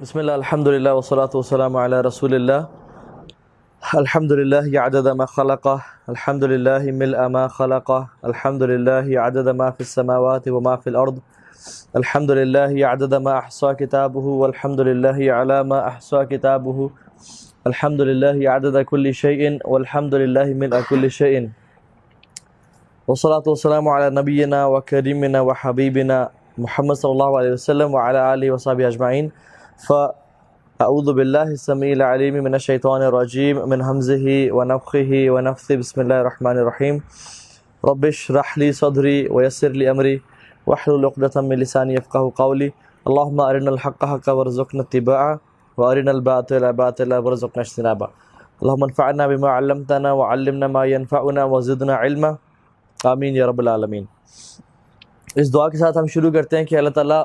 بسم الله الحمد لله والصلاة والسلام على رسول الله. الحمد لله عدد ما خلقه، الحمد لله ملء ما خلقه، الحمد لله عدد ما في السماوات وما في الأرض، الحمد لله عدد ما أحصى كتابه، والحمد لله على ما أحصى كتابه، الحمد لله عدد كل شيء، والحمد لله ملء كل شيء، والصلاة والسلام على نبينا وكريمنا وحبيبنا محمد صلى الله عليه وسلم وعلى آله وصحبه أجمعين. فأعوذ بالله السميع العليم من الشيطان الرجيم من همزه ونفخه ونفثه. بسم الله الرحمن الرحيم. رب اشرح لي صدري ويسر لي أمري واحلل عقدة من لساني يفقهوا قولي. اللهم أرنا الحق حقا وارزقنا اتباعه وأرنا الباطل باطلا وارزقنا اجتنابه. اللهم انفعنا بما علمتنا وعلمنا ما ينفعنا وزدنا علما. آمین یا رب العالمین. اس دعا کے ساتھ ہم شروع کرتے ہیں کہ اللہ تعالیٰ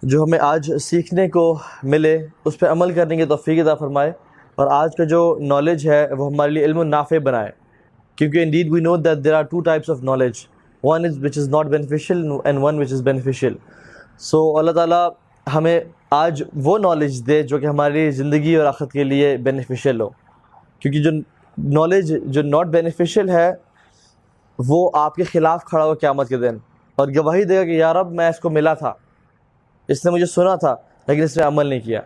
جو ہمیں آج سیکھنے کو ملے اس پہ عمل کرنے کی توفیق عطا فرمائے، اور آج کا جو نالج ہے وہ ہمارے لیے علم نافع بنائے، کیونکہ indeed we know that there are two types of knowledge. One is which is not beneficial and one which is beneficial. So اللہ تعالیٰ ہمیں آج وہ نالج دے جو کہ ہماری زندگی اور آخرت کے لیے بینیفیشیل ہو، کیونکہ جو نالج جو ناٹ بینیفیشیل ہے وہ آپ کے خلاف کھڑا ہو قیامت کے دن اور گواہی دے گا کہ یا رب میں اس کو ملا تھا، اس نے مجھے سنا تھا لیکن اس نے عمل نہیں کیا.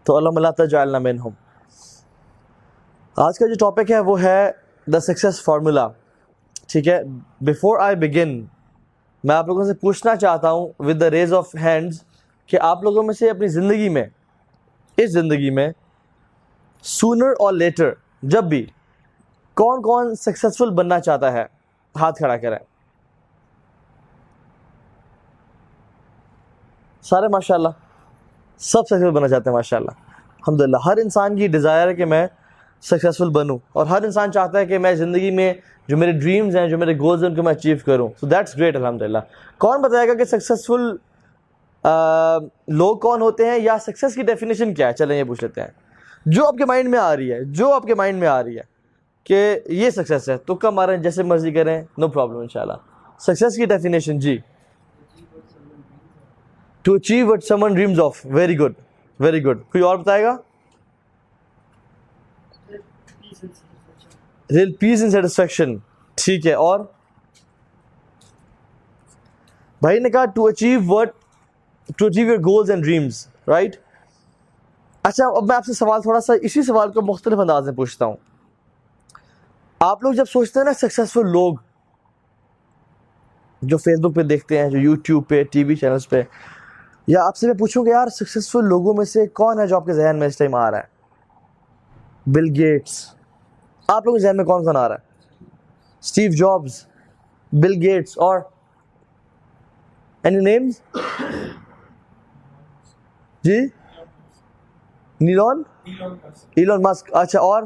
تو اللہم لا تجعلنا منہم. آج کا جو ٹاپک ہے وہ ہے دا سکسیس فارمولا. ٹھیک ہے، بیفور آئی بگن میں آپ لوگوں سے پوچھنا چاہتا ہوں with the raise of hands کہ آپ لوگوں میں سے اپنی زندگی میں، اس زندگی میں سونر اور لیٹر جب بھی کون کون سکسیسفل بننا چاہتا ہے؟ ہاتھ کھڑا کریں. سارے ماشاءاللہ سب سکسیسفل بننا چاہتے ہیں ماشاءاللہ الحمدللہ. ہر انسان کی ڈیزائر ہے کہ میں سکسیسفل بنوں، اور ہر انسان چاہتا ہے کہ میں زندگی میں جو میرے ڈریمز ہیں، جو میرے گولز ہیں، ان کو میں اچیو کروں. سو دیٹس گریٹ الحمدللہ. کون بتائے گا کہ سکسیسفل لوگ کون ہوتے ہیں، یا سکسیس کی ڈیفینیشن کیا ہے؟ چلیں یہ پوچھ لیتے ہیں. جو آپ کے مائنڈ میں آ رہی ہے، جو آپ کے مائنڈ میں آ رہی ہے کہ یہ سکسیس ہے، تو کم ماریں، جیسے مرضی کریں، نو پرابلم انشاءاللہ. سکسیس کی ڈیفینیشن جی، to achieve what someone dreams of. Very good, very good. کوئی اور بتائے گا؟ Real peace and satisfaction. ٹھیک ہے، اور بھائی نے کہا to achieve your goals and dreams, right. اچھا، اب میں آپ سے سوال تھوڑا سا اسی سوال کو مختلف انداز میں پوچھتا ہوں. آپ لوگ جب سوچتے ہیں نا سکسیسفل لوگ جو فیس بک پہ دیکھتے ہیں، جو یوٹیوب پہ، ٹی وی چینلز پہ، یا آپ سے میں پوچھوں کہ یار سکسیسفل لوگوں میں سے کون ہے جو آپ کے ذہن میں اس ٹائم آ رہا ہے؟ Bill Gates. آپ لوگوں کے ذہن میں کون کون آ رہا ہے؟ اسٹیو جابز، بل گیٹس، اور اینی نیمز؟ جی، ایلون مسک. اچھا، اور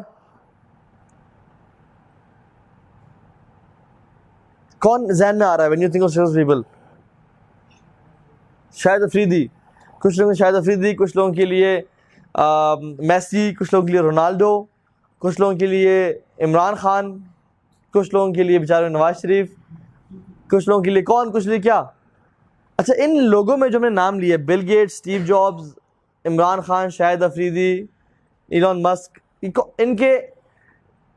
کون ذہن میں آ رہا ہے when you think of successful people؟ شاہد افریدی. کچھ لوگوں شاہد افریدی، کچھ لوگوں کے لیے میسی، کچھ لوگوں کے لیے رونالڈو، کچھ لوگوں کے لیے عمران خان، کچھ لوگوں کے لیے بیچارے نواز شریف، کچھ لوگوں کے لیے کون، کچھ لیے کیا. اچھا، ان لوگوں میں جو میں نے نام لیے، Bill Gates, Steve Jobs, Imran Khan, Shahid Afridi, Elon Musk,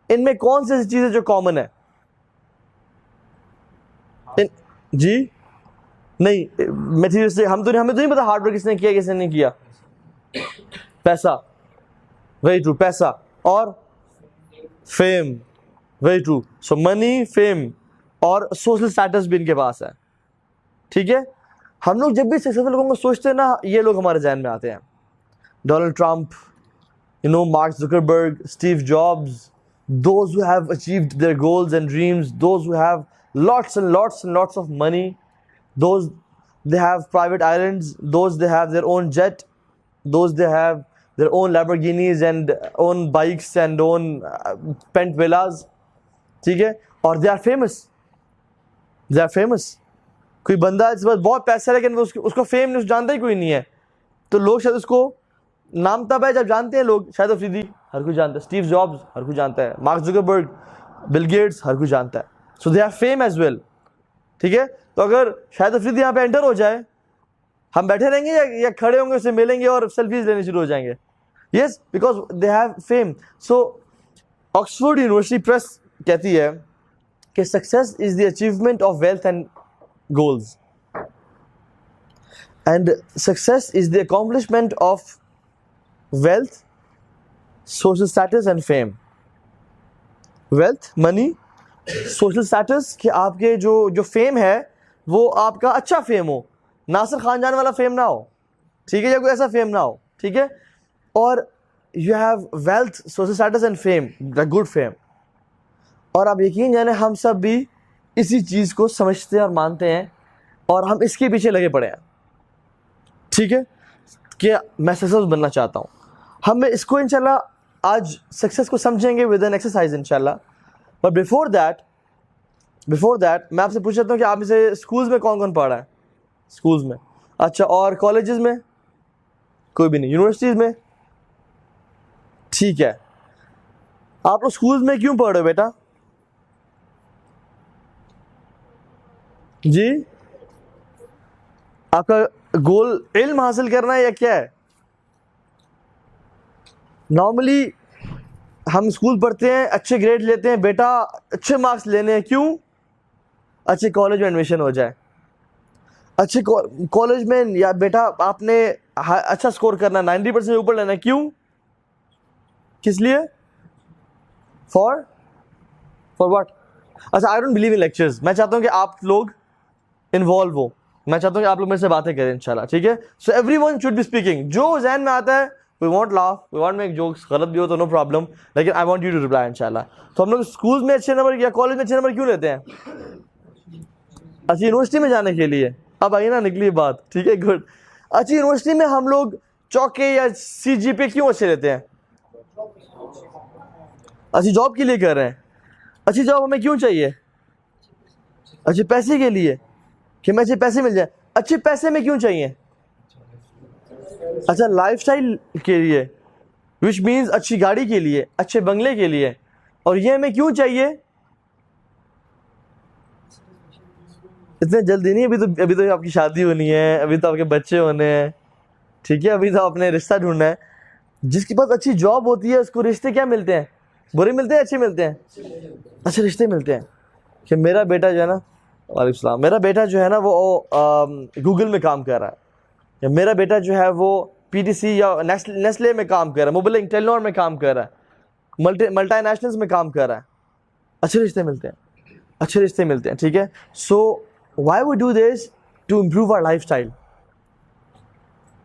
ان میں کون سی ایسی چیزیں جو کامن ہے؟ جی نہیں، میٹیریل سے ہمیں تو نہیں پتا ہارڈ ورک کس نے کیا، کس نے نہیں کیا. پیسہ، ویری ٹرو. پیسہ اور فیم، ویری ٹرو. سو منی، فیم اور سوشل اسٹیٹس بھی ان کے پاس ہے. ٹھیک ہے، ہم لوگ جب بھی سکسیسفل لوگوں کو سوچتے ہیں نا، یہ لوگ ہمارے ذہن میں آتے ہیں. Donald Trump, mark Zuckerberg, Steve jobs. Those who have achieved their goals and dreams, those who have lots and lots and lots of money, those they have private islands, those they have their own jet, those they have their own Lamborghinis and own bikes and own pent villas. ٹھیک ہے، اور they are famous. They are famous. کوئی بندہ اس وقت بہت پیسہ ہے لیکن اس کو فیم نہیں، جانتا ہی کوئی نہیں ہے، تو لوگ شاید اس کو نام تب ہے جب جانتے ہیں لوگ. شاہد افریدی ہر کوئی جانتا ہے، اسٹیو جابز ہر کوئی جانتا ہے، مارک زکربرگ، بل گیٹس ہر کوئی جانتا ہے. So they are fame as well. ٹھیک ہے، تو اگر شاہد افریدی یہاں پہ انٹر ہو جائے، ہم بیٹھے رہیں گے یا کھڑے ہوں گے, اسے ملیں گے اور سیلفیز لینے شروع ہو جائیں گے؟ Yes, because they have fame. So Oxford University Press کہتی ہے کہ success is the achievement of wealth and goals, and success is the accomplishment of wealth, social status and fame. Wealth, money, social status, کہ آپ کے جو fame ہے وہ آپ کا اچھا فیم ہو, ناصر خان جان والا فیم نہ ہو, ٹھیک ہے, یا کوئی ایسا فیم نہ ہو, ٹھیک ہے. اور you have wealth, social status and fame, the good fame. اور آپ یقین جانے ہم سب بھی اسی چیز کو سمجھتے ہیں اور مانتے ہیں, اور ہم اس کے پیچھے لگے پڑے ہیں, ٹھیک ہے, کہ میں سکسیس بننا چاہتا ہوں. ہم اس کو انشاءاللہ آج سکسیس کو سمجھیں گے ود این ایکسرسائز انشاءاللہ. بٹ بیفور دیٹ میں آپ سے پوچھ لیتا ہوں کہ آپ اسے اسکولز میں کون کون پڑھا ہے؟ اسکولز میں, اچھا, اور کالجز میں کوئی بھی نہیں, یونیورسٹیز میں, ٹھیک ہے. آپ لوگ اسکولز میں کیوں پڑھ رہے ہو بیٹا؟ جی, آپ کا گول علم حاصل کرنا ہے یا کیا ہے؟ نارملی ہم اسکول پڑھتے ہیں, اچھے گریڈ لیتے ہیں, بیٹا اچھے مارکس لینے ہیں, کیوں؟ اچھے کالج میں ایڈمیشن ہو جائے, اچھے کالج میں, یا بیٹا آپ نے اچھا اسکور کرنا ہے, 90% سے اوپر لینا ہے, کیوں؟ کس لیے؟ For what? اچھا, I don't believe in lectures. میں چاہتا ہوں کہ آپ لوگ انوالو ہو, میں چاہتا ہوں کہ آپ لوگ میرے سے باتیں کریں انشاءاللہ, ٹھیک ہے. So everyone should be speaking, جو ذہن میں آتا ہے. We want laugh, we want make jokes, غلط بھی ہو تو نو پرابلم, لیکن I want you to reply انشاءاللہ. تو ہم لوگ اسکولز میں اچھے نمبر یا کالج میں اچھے نمبر کیوں لیتے ہیں؟ اچھی یونیورسٹی میں جانے کے لیے. اب آئیے نا نکلی بات, ٹھیک ہے, گڈ. اچھی یونیورسٹی میں ہم لوگ چوکے یا سی جی پہ کیوں اچھے لیتے ہیں؟ اچھی جاب کے لیے کر رہے ہیں. اچھی جاب ہمیں کیوں چاہیے؟ اچھے پیسے کے لیے, کہ میں اچھے پیسے مل جائیں. اچھے پیسے میں کیوں چاہیے؟ اچھا لائف سٹائل کے لیے, وچ مینز اچھی گاڑی کے لیے, اچھے بنگلے کے لیے. اور یہ ہمیں کیوں چاہیے؟ اتنے جلدی نہیں, ابھی تو آپ کی شادی ہونی ہے, ابھی تو آپ کے بچے ہونے ہیں, ٹھیک ہے, ابھی تو آپ نے رشتہ ڈھونڈنا ہے. جس کے پاس اچھی جاب ہوتی ہے اس کو رشتے کیا ملتے ہیں؟ برے ملتے ہیں, اچھے ملتے ہیں؟ اچھے رشتے ملتے ہیں. کہ میرا بیٹا جو ہے نا, وعلیکم السلام, میرا بیٹا جو ہے نا وہ گوگل میں کام کر رہا ہے, یا میرا بیٹا جو ہے وہ پی ٹی سی یا نیسلے میں کام کر رہا ہے, موبائل ٹیلنور میں کام کر رہا ہے, ملٹی نیشنلز میں کام کر رہا ہے. اچھے رشتے ملتے ہیں, اچھے رشتے ملتے ہیں, ٹھیک ہے. So why we do this? To improve our lifestyle.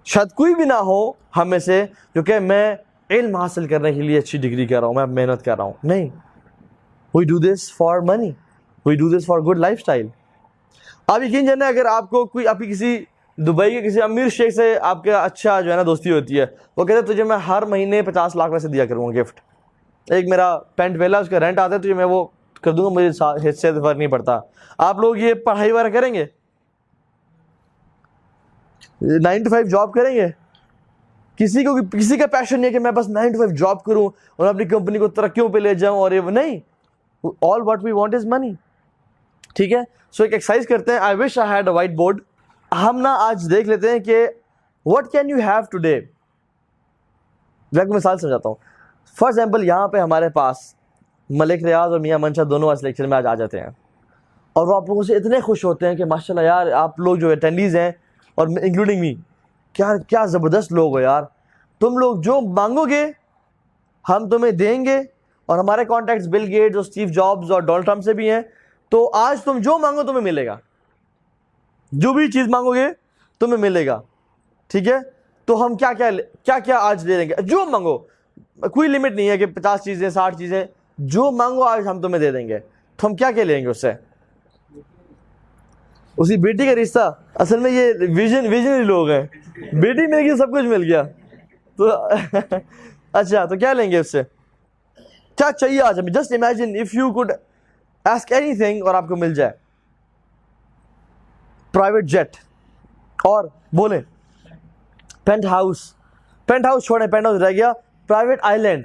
شاید کوئی بھی نہ ہو ہم میں سے جو کہ میں علم حاصل کرنے کے لیے اچھی ڈگری کر رہا ہوں, میں محنت کر رہا ہوں, نہیں. We do this for money, we do this for good lifestyle. آپ یقین جانے, اگر آپ کو کوئی آپ کی کسی دبئی کے کسی امیر شیخ سے آپ کا اچھا جو ہے نا دوستی ہوتی ہے, وہ کہتے ہیں تجھے میں ہر مہینے 50 لاکھ ویسے دیا کروں گا گفٹ, ایک میرا پینٹ ویلا اس کا رینٹ آتا ہے تجھے میں وہ کر دوں گا, مجھے حصے سے فرق نہیں پڑتا. آپ لوگ یہ پڑھائی وغیرہ کریں گے؟ 9 to 5 جاب کریں گے؟ کسی کا پیشن نہیں ہے کہ میں بس 9 to 5 جاب کروں اور اپنی کمپنی کو ترقیوں پہ لے جاؤں, اور یہ نہیں. All what we want is منی, ٹھیک ہے. سو ایک ایکسرسائز کرتے ہیں, I wish I had a whiteboard. ہم نا آج دیکھ لیتے ہیں کہ what can you have today. میں ایک مثال سمجھاتا ہوں. فار ایگزامپل, یہاں پہ ہمارے پاس ملک ریاض اور میاں منشا دونوں آج لیکچر میں آج آ جاتے ہیں, اور وہ آپ لوگوں سے اتنے خوش ہوتے ہیں کہ ماشاءاللہ یار آپ لوگ جو اٹینڈیز ہیں, اور انکلوڈنگ می, کیا زبردست لوگ ہو یار, تم لوگ جو مانگو گے ہم تمہیں دیں گے. اور ہمارے کانٹیکٹس بل گیٹس اور اسٹیو جابز اور ڈونلڈ ٹرمپ سے بھی ہیں, تو آج تم جو مانگو تمہیں ملے گا, جو بھی چیز مانگو گے تمہیں ملے گا, ٹھیک ہے. تو ہم کیا آج دے دیں گے, جو مانگو, کوئی لمٹ نہیں ہے کہ 50 چیزیں 60 چیزیں, جو مانگو آج ہم تمہیں دے دیں گے. تو ہم کیا لیں گے اس سے؟ اسی بیٹی کا رشتہ. اصل میں یہ ویژنری لوگ ہیں, بیٹی مل گئی سب کچھ مل گیا. تو اچھا, تو کیا لیں گے اس سے؟ کیا چاہیے آج ہمیں؟ Just imagine if you could ask any thing اور آپ کو مل جائے. پرائیویٹ جیٹ, اور بولیں پینٹ ہاؤس چھوڑیں, پینٹ ہاؤس رہ گیا, پرائیویٹ آئی لینڈ.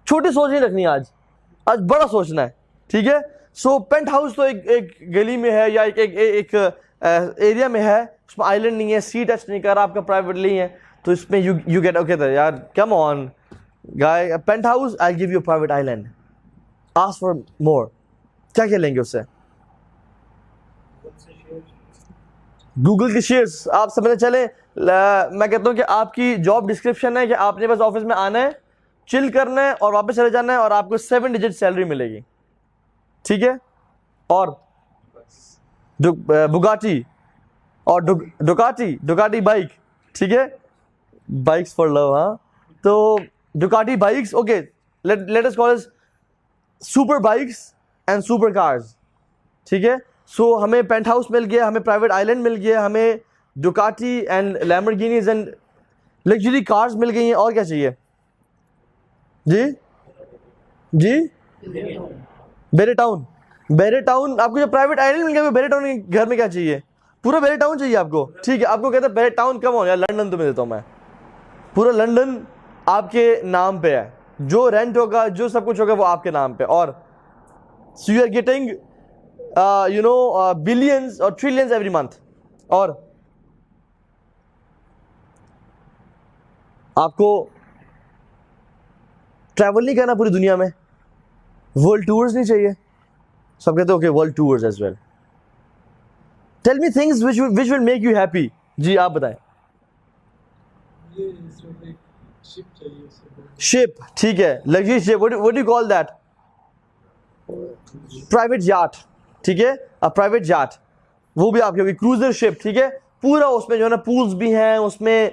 چھوٹی سوچ نہیں رکھنی, آج بڑا سوچنا ہے, ٹھیک ہے. سو پینٹ ہاؤس تو ایک گلی میں ہے یا ایک ایریا میں ہے, اس میں آئی لینڈ نہیں ہے, سی ٹچ نہیں کر رہا, آپ کا پرائیویٹلی ہے, تو اس میں یو گیٹ اوکے یار come on guy, paint house I give you private island, ask for more. کیا کیا لیں گے اس سے؟ گوگل کی شیئرس. آپ سمجھنے چلیں, میں کہتا ہوں کہ آپ کی جاب ڈسکرپشن ہے کہ آپ نے بس آفس میں آنا ہے, چل کرنا ہے اور واپس چلے جانا ہے, اور آپ کو 7 ڈیجٹ سیلری ملے گی, ٹھیک ہے. اور بگاٹی اور ڈوکاٹی بائک, ٹھیک ہے, بائکس فار لو. ہاں, تو Ducati bikes, okay, let us call super bikes and super cars, ٹھیک ہے. سو ہمیں پینٹ ہاؤس مل گیا, ہمیں پرائیویٹ آئی لینڈ مل گیا, ہمیں ڈوکاٹی اینڈ لیمبورگینیز اینڈ لگژری کارز مل گئی ہیں. اور کیا چاہیے جی؟ بیرے ٹاؤن آپ کو جو پرائیویٹ آئی لینڈ مل گیا, بیرے ٹاؤن کے گھر میں کیا چاہیے؟ پورا بیرے ٹاؤن چاہیے آپ کو, ٹھیک ہے. آپ کو کہتے ہیں بیرے ٹاؤن کم ہو یا لنڈن تمہیں دیتا ہوں میں, پورا لنڈن آپ کے نام پہ ہے, جو رینٹ ہوگا جو سب کچھ ہوگا وہ آپ کے نام پہ. اور so you are getting billions or trillions every month. اور آپ کو ٹریول نہیں کرنا پوری دنیا میں, ورلڈ ٹورز نہیں چاہیے. سب کہتے ہیں okay world tours as well. Tell me things which will make you happy. جی آپ بتائیں. شپ, ٹھیک ہے, luxury ship, what do you call that? Private yacht, ٹھیک ہے, پرائیویٹ یاٹ, وہ بھی آپ کی ہوگی. کروزر شپ, ٹھیک ہے, پورا اس میں جو ہے نا پولز بھی ہیں, اس میں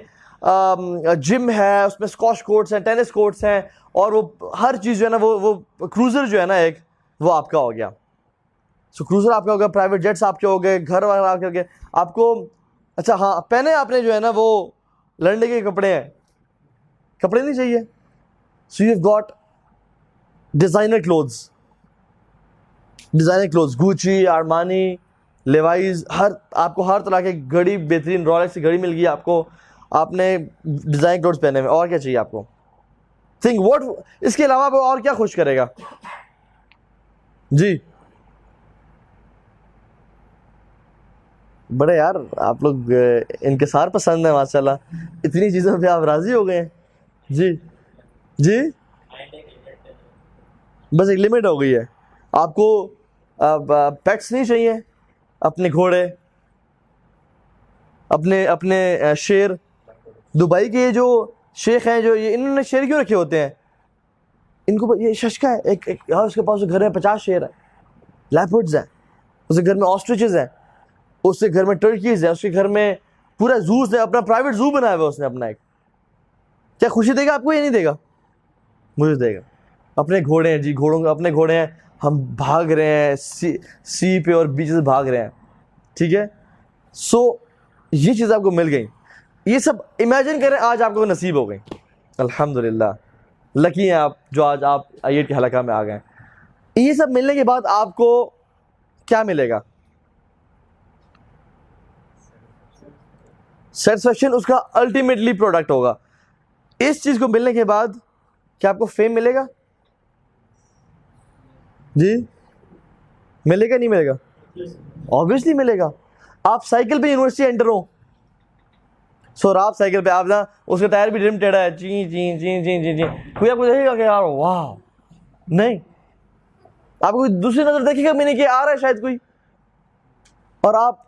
جم ہے, اس میں اسکواش کورٹس ہیں, ٹینس کورٹس ہیں, اور وہ ہر چیز جو ہے نا وہ کروزر جو ہے نا ایک, وہ آپ کا ہو گیا. سو کروزر آپ کا ہو گیا, پرائیویٹ جیٹس آپ کے ہو گئے, گھر وغیرہ آپ کے ہو گئے. آپ کو اچھا ہاں پہنے آپ نے جو ہے نا وہ لڑنے کے کپڑے ہیں, کپڑے نہیں چاہیے. So you have got designer clothes, Gucci, Armani, Levi's, آپ کو ہر طرح کی گھڑی, بہترین رولیکس کی گھڑی مل گئی آپ کو, آپ نے ڈیزائن کلوتھس پہنے ہوئے. اور کیا چاہیے آپ کو؟ تھنک واٹ, اس کے علاوہ وہ اور کیا خوش کرے گا جی؟ بڑے یار آپ لوگ انکسار پسند ہے ماشاء اللہ, اتنی چیزوں پہ آپ راضی ہو گئے ہیں. جی بس ایک لمٹ ہو گئی ہے. آپ کو پیٹس نہیں چاہیے, اپنے گھوڑے, اپنے شیر. دبئی کے یہ جو شیخ ہیں, جو یہ انہوں نے شیر کیوں رکھے ہوتے ہیں؟ ان کو یہ ششکا ہے, ایک اس کے پاس گھر میں 50 شیر ہیں, لیپرڈز ہیں, اس کے گھر میں آسٹرچز ہیں, اس کے گھر میں ٹرکیز ہیں, اس کے گھر میں پورا زوز ہے, اپنا پرائیویٹ زو بنایا ہوا اس نے اپنا ایک. کیا خوشی دے گا آپ کو یا نہیں دے گا؟ مجھے دے گا. اپنے گھوڑے ہیں جی, اپنے گھوڑے ہیں, ہم بھاگ رہے ہیں سی پہ اور بیچز بھاگ رہے ہیں, ٹھیک ہے. سو یہ چیز آپ کو مل گئی. یہ سب امیجن کریں آج آپ کو نصیب ہو گئی, الحمدللہ, لکی ہیں آپ جو آج آپ آئیٹ کے حلقہ میں آ گئے. یہ سب ملنے کے بعد آپ کو کیا ملے گا؟ سیٹسفیکشن اس کا الٹیمیٹلی پروڈکٹ ہوگا. اس چیز کو ملنے کے بعد کیا آپ کو فیم ملے گا؟ جی ملے گا نہیں ملے گا؟ آبویسلی ملے گا. آپ سائیکل پہ یونیورسٹی انٹر ہو, سو آپ سائیکل پہ, آپ نا اس کا ٹائر بھی ڈرم ٹیڑھا ہے, چین چین چین چین چین چین, کوئی آپ کو دیکھے گا کہ یار واہ؟ نہیں. آپ کو دوسری نظر دیکھے گا میں نے کہ آ رہا ہے شاید کوئی, اور آپ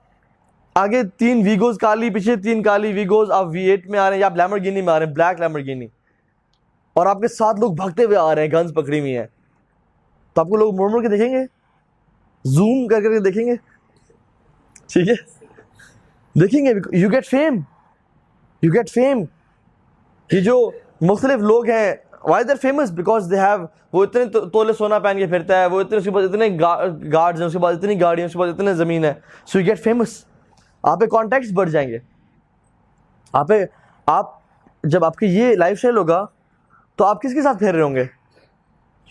آگے 3 ویگوز کالی, پیچھے 3 کالی ویگوز, آپ V8 میں آ رہے ہیں یا آپ لیمبورگینی میں آ رہے ہیں, بلیک لیمبورگینی, اور آپ کے 7 لوگ بھاگتے ہوئے آ رہے ہیں, گنز پکڑی ہوئی ہیں, تو آپ کو لوگ مڑ مڑ کے دیکھیں گے, زوم کر کے دیکھیں گے, ٹھیک ہے, دیکھیں گے. You get fame. یہ جو مختلف لوگ ہیں, why they're famous? because they have, وہ اتنے تولے سونا پہن کے پھرتا ہے, وہ اتنے, اس کے پاس اتنے گارڈز ہیں, اس کے پاس اتنی گاڑیاں, اس کے پاس اتنے زمین ہے. So you get famous. آپ پہ کانٹیکٹس بڑھ جائیں گے. آپ جب آپ کی یہ لائف اسٹائل ہوگا تو آپ کس کے ساتھ پھر رہے ہوں گے؟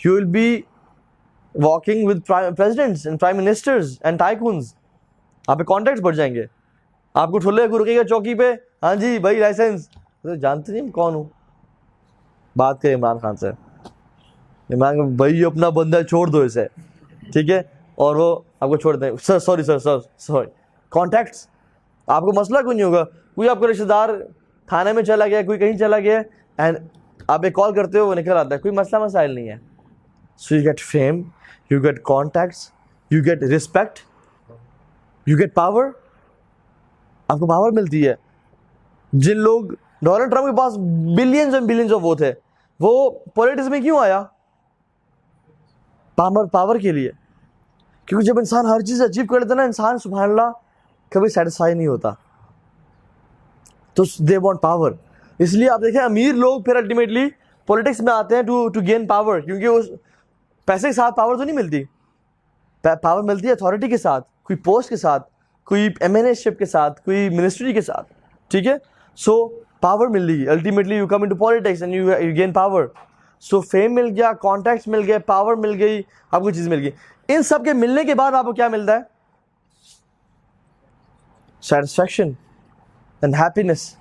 You will be walking with presidents and prime ministers and tycoons. آپ پہ کانٹیکٹس بڑھ جائیں گے. آپ کو ٹھلے کو رکے گا چوکی پہ, ہاں جی بھائی لائسنس, جانتے نہیں کون ہوں, بات کریں عمران خان سے, عمران بھائی اپنا بندہ چھوڑ دو اسے, ٹھیک ہے, اور وہ آپ کو چھوڑ دیں, sir sorry sir sorry, contacts. آپ کو مسئلہ کوئی نہیں ہوگا, کوئی آپ کا رشتہ دار تھانے میں چلا گیا, کوئی کہیں چلا گیا, اینڈ آپ ایک کال کرتے ہو وہ نکل آتا ہے, کوئی مسئلہ مسائل نہیں ہے. So you get fame, you get contacts, you get respect, you get power. آپ کو پاور ملتی ہے. جن لوگ ڈونلڈ ٹرمپ کے پاس بلینز اینڈ بلینز آف وہ تھے, وہ پولیٹکس میں کیوں آیا؟ پاور کے لیے. کیونکہ جب انسان ہر چیز اچیو کر لیتا ہے نا, انسان سبحان اللہ کبھی سیٹسفائی نہیں ہوتا. تو دے وانٹ پاور. اس لیے آپ دیکھیں امیر لوگ پھر الٹیمیٹلی پولیٹکس میں آتے ہیں ٹو گین پاور, کیونکہ اس پیسے کے ساتھ پاور تو نہیں ملتی. پاور ملتی ہے اتھارٹی کے ساتھ, کوئی پوسٹ کے ساتھ, کوئی ایم این اے شپ کے ساتھ, کوئی منسٹری کے ساتھ. ٹھیک ہے, سو پاور مل گئی. Ultimately you come into politics and you gain power. So fame مل گیا, کانٹیکٹس مل گئے, پاور مل گئی, آپ کو چیز مل گئی. ان سب کے ملنے کے بعد آپ کو کیا ملتا ہے؟ Satisfaction and happiness.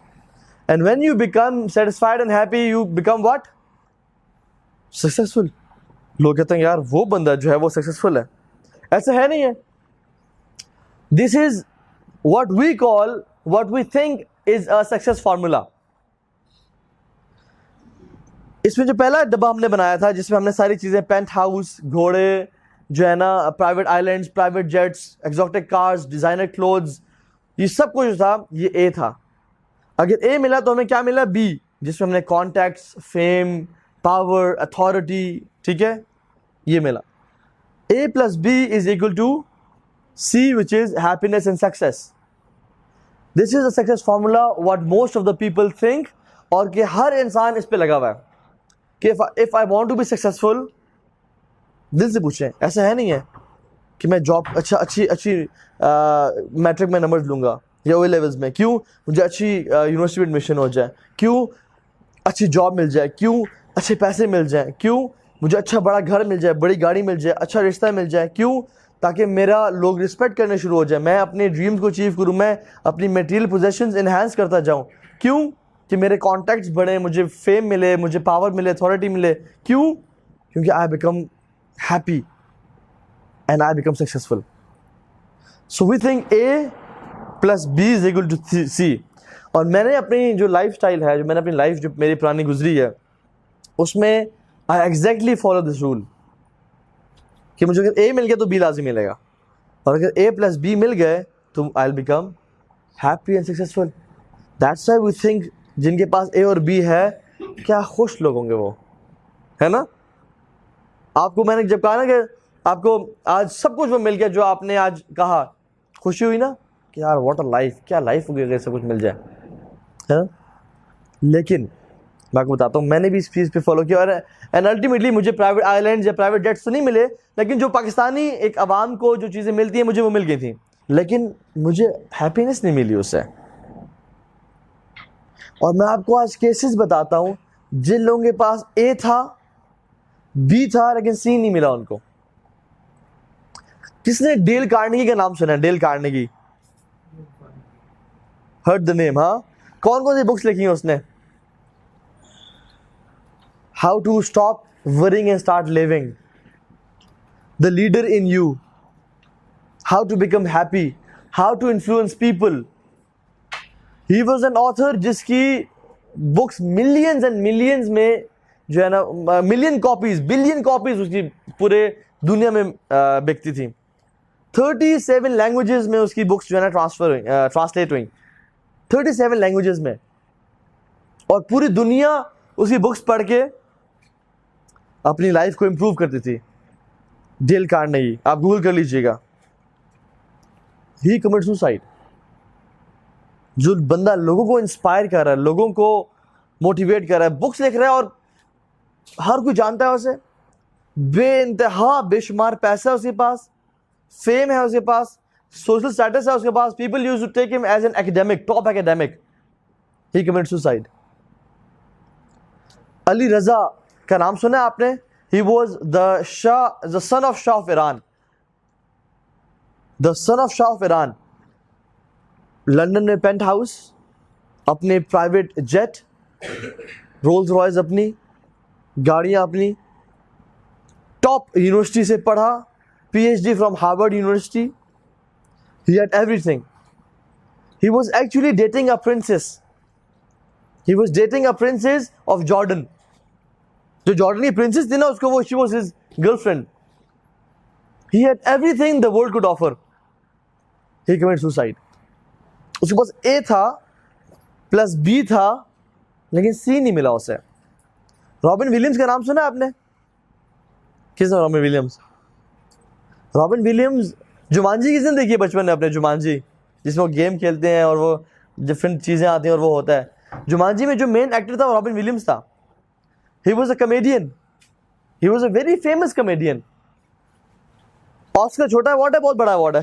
And when you become satisfied and happy, you become what? Successful. لوگ کہتے ہیں یار وہ بندہ جو ہے وہ سکسیسفل ہے. ایسا ہے نہیں ہے. This is what we call, what we think is a success formula. اس میں جو پہلا ڈبہ ہم نے بنایا تھا جس میں ہم نے ساری چیزیں, پینٹ ہاؤس, گھوڑے جو ہے نا, private islands, private jets, exotic cars, designer clothes, یہ سب کچھ جو تھا یہ اے تھا. اگر اے ملا تو ہمیں کیا ملا؟ بی, جس میں ہم نے کانٹیکٹس, فیم, پاور, اتھارٹی, ٹھیک ہے, یہ ملا. A plus B is equal to C, which is happiness and success. This is a success formula what most of the people think, اور کہ ہر انسان اس پہ لگا ہوا ہے کہ if I want to be successful, دل سے پوچھیں. ایسا ہے نہیں ہے کہ میں جاب اچھی میٹرک میں نمبر لوں گا یا او لیولز میں, کیوں مجھے اچھی یونیورسٹی میں ایڈمیشن ہو جائے, کیوں اچھی جاب مل جائے, کیوں اچھے پیسے مل جائیں, کیوں مجھے اچھا بڑا گھر مل جائے, بڑی گاڑی مل جائے, اچھا رشتہ مل جائے, کیوں تاکہ میرا لوگ رسپیکٹ کرنے شروع ہو جائے, میں اپنے ڈریمز کو اچیو کروں, میں اپنی میٹیریل پوزیشنز انہینس کرتا جاؤں, کیوں کہ میرے کانٹیکٹس بڑھیں, مجھے فیم ملے, مجھے پاور ملے, اتھارٹی ملے. کیوں؟ کیونکہ I become happy and I become successful. So we think A plus B is equal to C. اور میں نے اپنی جو لائف اسٹائل ہے, جو میں نے اپنی لائف جو میری پرانی گزری ہے, اس میں آئی ایگزیکٹلی فالو دس رول کہ مجھے اگر اے مل گیا تو بی لازم ملے گا, اور اگر اے پلس بی مل گئے تو I will become happy and successful. That's why we think جن کے پاس اے اور بی ہے کیا خوش لوگ ہوں گے وہ, ہے نا. آپ کو میں نے جب کہا نا کہ آپ کو آج سب کچھ وہ مل گیا جو آپ نے آج کہا, خوشی ہوئی نا کہ یار واٹ اے لائف, کیا لائف ہوگی اگر سب کچھ مل جائے, ہے نا. لیکن میں آپ کو بتاتا ہوں, میں نے بھی اس چیز پہ فالو کیا, اور اینڈ الٹیمیٹلی مجھے پرائیویٹ آئیلینڈز یا پرائیویٹ جیٹس تو نہیں ملے, لیکن جو پاکستانی ایک عوام کو جو چیزیں ملتی ہیں مجھے وہ مل گئی تھیں, لیکن مجھے ہیپینس نہیں ملی اس سے. اور میں آپ کو آج کیسز بتاتا ہوں جن لوگوں کے پاس اے تھا, بی تھا, لیکن سی نہیں ملا ان کو. کس نے ڈیل کارنیگی کا نام سنا ہے؟ Dale Carnegie, heard the name. ہاں, کون کون سی بکس لکھی ہیں اس نے؟ How to stop worrying and start living, the leader in you, how to become happy, how to influence people. He was an author جس کی بکس ملینز اینڈ ملینز میں جو ہے نا, ملین کاپیز, بلین کاپیز اس کی پورے دنیا میں بکتی تھیں. 37 لینگویجز میں اس کی بکس جو ہے نا ٹرانسلیٹ ہوئیں, 37 لینگویجز میں, اور پوری دنیا اس کی بکس پڑھ کے اپنی لائف کو امپروو کرتی تھی. ڈیل کارنیگی, آپ گوگل کر لیجئے گا. ہی کمٹ سوسائڈ. جو بندہ لوگوں کو انسپائر کر رہا ہے, لوگوں کو موٹیویٹ کر رہا ہے, بکس لکھ رہا ہے, اور ہر کوئی جانتا ہے اسے, بے انتہا بے شمار پیسہ ہے اس کے پاس, فیم ہے اس کے پاس, سوشل اسٹیٹس ہے اس کے پاس, people use to take him as an academic, top academic. He commit suicide. Ali Reza کا نام سنا ہے آپ نے؟ He was the son of Shah of Iran, the son of Shah of Iran. London میں پینٹ ہاؤس, اپنے private jet, Rolls Royce اپنی, گاڑیاں اپنی, ٹاپ یونیورسٹی سے پڑھا, P H D from Harvard university. He had everything. He was actually dating a princess. He was dating a princess of Jordan. جو Jordan کی princess تھی نا اس کو وہ she was his girlfriend. He had everything the world could offer. He committed suicide. اس کے پاس A تھا plus B تھا لیکن C نہیں ملا اسے. رابن ولیمز کا نام سنا آپ نے؟ کس ہے رابن ولیمز؟ رابن ولیمز جمانجی کی زندگی ہے بچپن میں اپنے, جمانجی جس میں وہ گیم کھیلتے ہیں اور وہ ڈفرینٹ چیزیں آتی ہیں اور وہ ہوتا ہے. جمانجی میں جو مین ایکٹر تھا وہ رابن ولیمز تھا. He was a comedian. He was a very famous comedian. Oscar چھوٹا ایوارڈ ہے, بہت بڑا ایوارڈ ہے,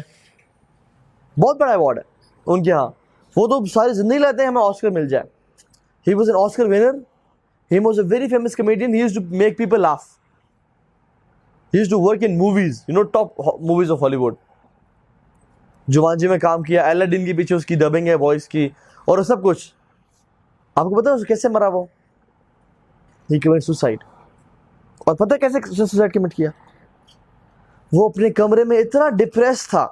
بہت بڑا ایوارڈ ہے ان کے ہاں. وہ تو ساری زندگی لیتے ہیں ہمیں آسکر مل جائے. He was an Oscar winner. He was a very famous comedian. He used to make people laugh. He used to work in movies, you know, top movies of Hollywood. جمانجی میں کام کیا, الیڈن کے پیچھے اس کی ڈبنگ ہے voice کی اور سب کچھ. آپ کو پتا ہے کیسے مرا وہ؟ He committed suicide. اور پتہ ہے کیسے سوسائڈ کمٹ کیا؟ وہ اپنے کمرے میں اتنا ڈپریس تھا,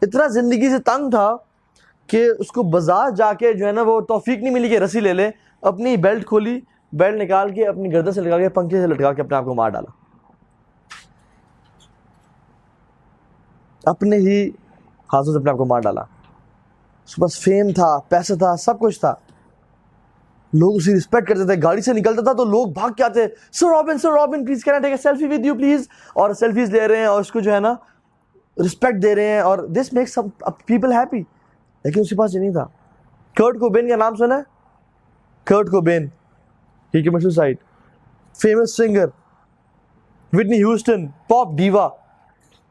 اتنا زندگی سے تنگ تھا کہ اس کو بازار جا کے جو ہے نا وہ توفیق نہیں ملی کہ رسی لے لے. اپنی بیلٹ کھولی, بیلٹ نکال کے اپنی گردن سے لگا کے پنکھے سے لٹکا کے اپنے آپ کو مار ڈالا. اپنے ہی ہاتھوں سے اپنے آپ کو مار ڈالا. اس کے پاس فیم تھا, پیسہ تھا, سب کچھ تھا, لوگ اسی رسپیکٹ کرتے تھے. گاڑی سے نکلتا تھا تو لوگ بھاگ کے آتے, sir Robin please can I take a selfie with you please, اور سیلفیز لے رہے ہیں اور اس کو جو ہے نا رسپیکٹ دے رہے ہیں اور دس میکس پیپل ہیپی. لیکن اس کے پاس یہ نہیں تھا. کرٹ کوبین کا نام سنا ہے؟ Kurt Cobain, he committed suicide. Famous singer. Whitney Houston, pop diva,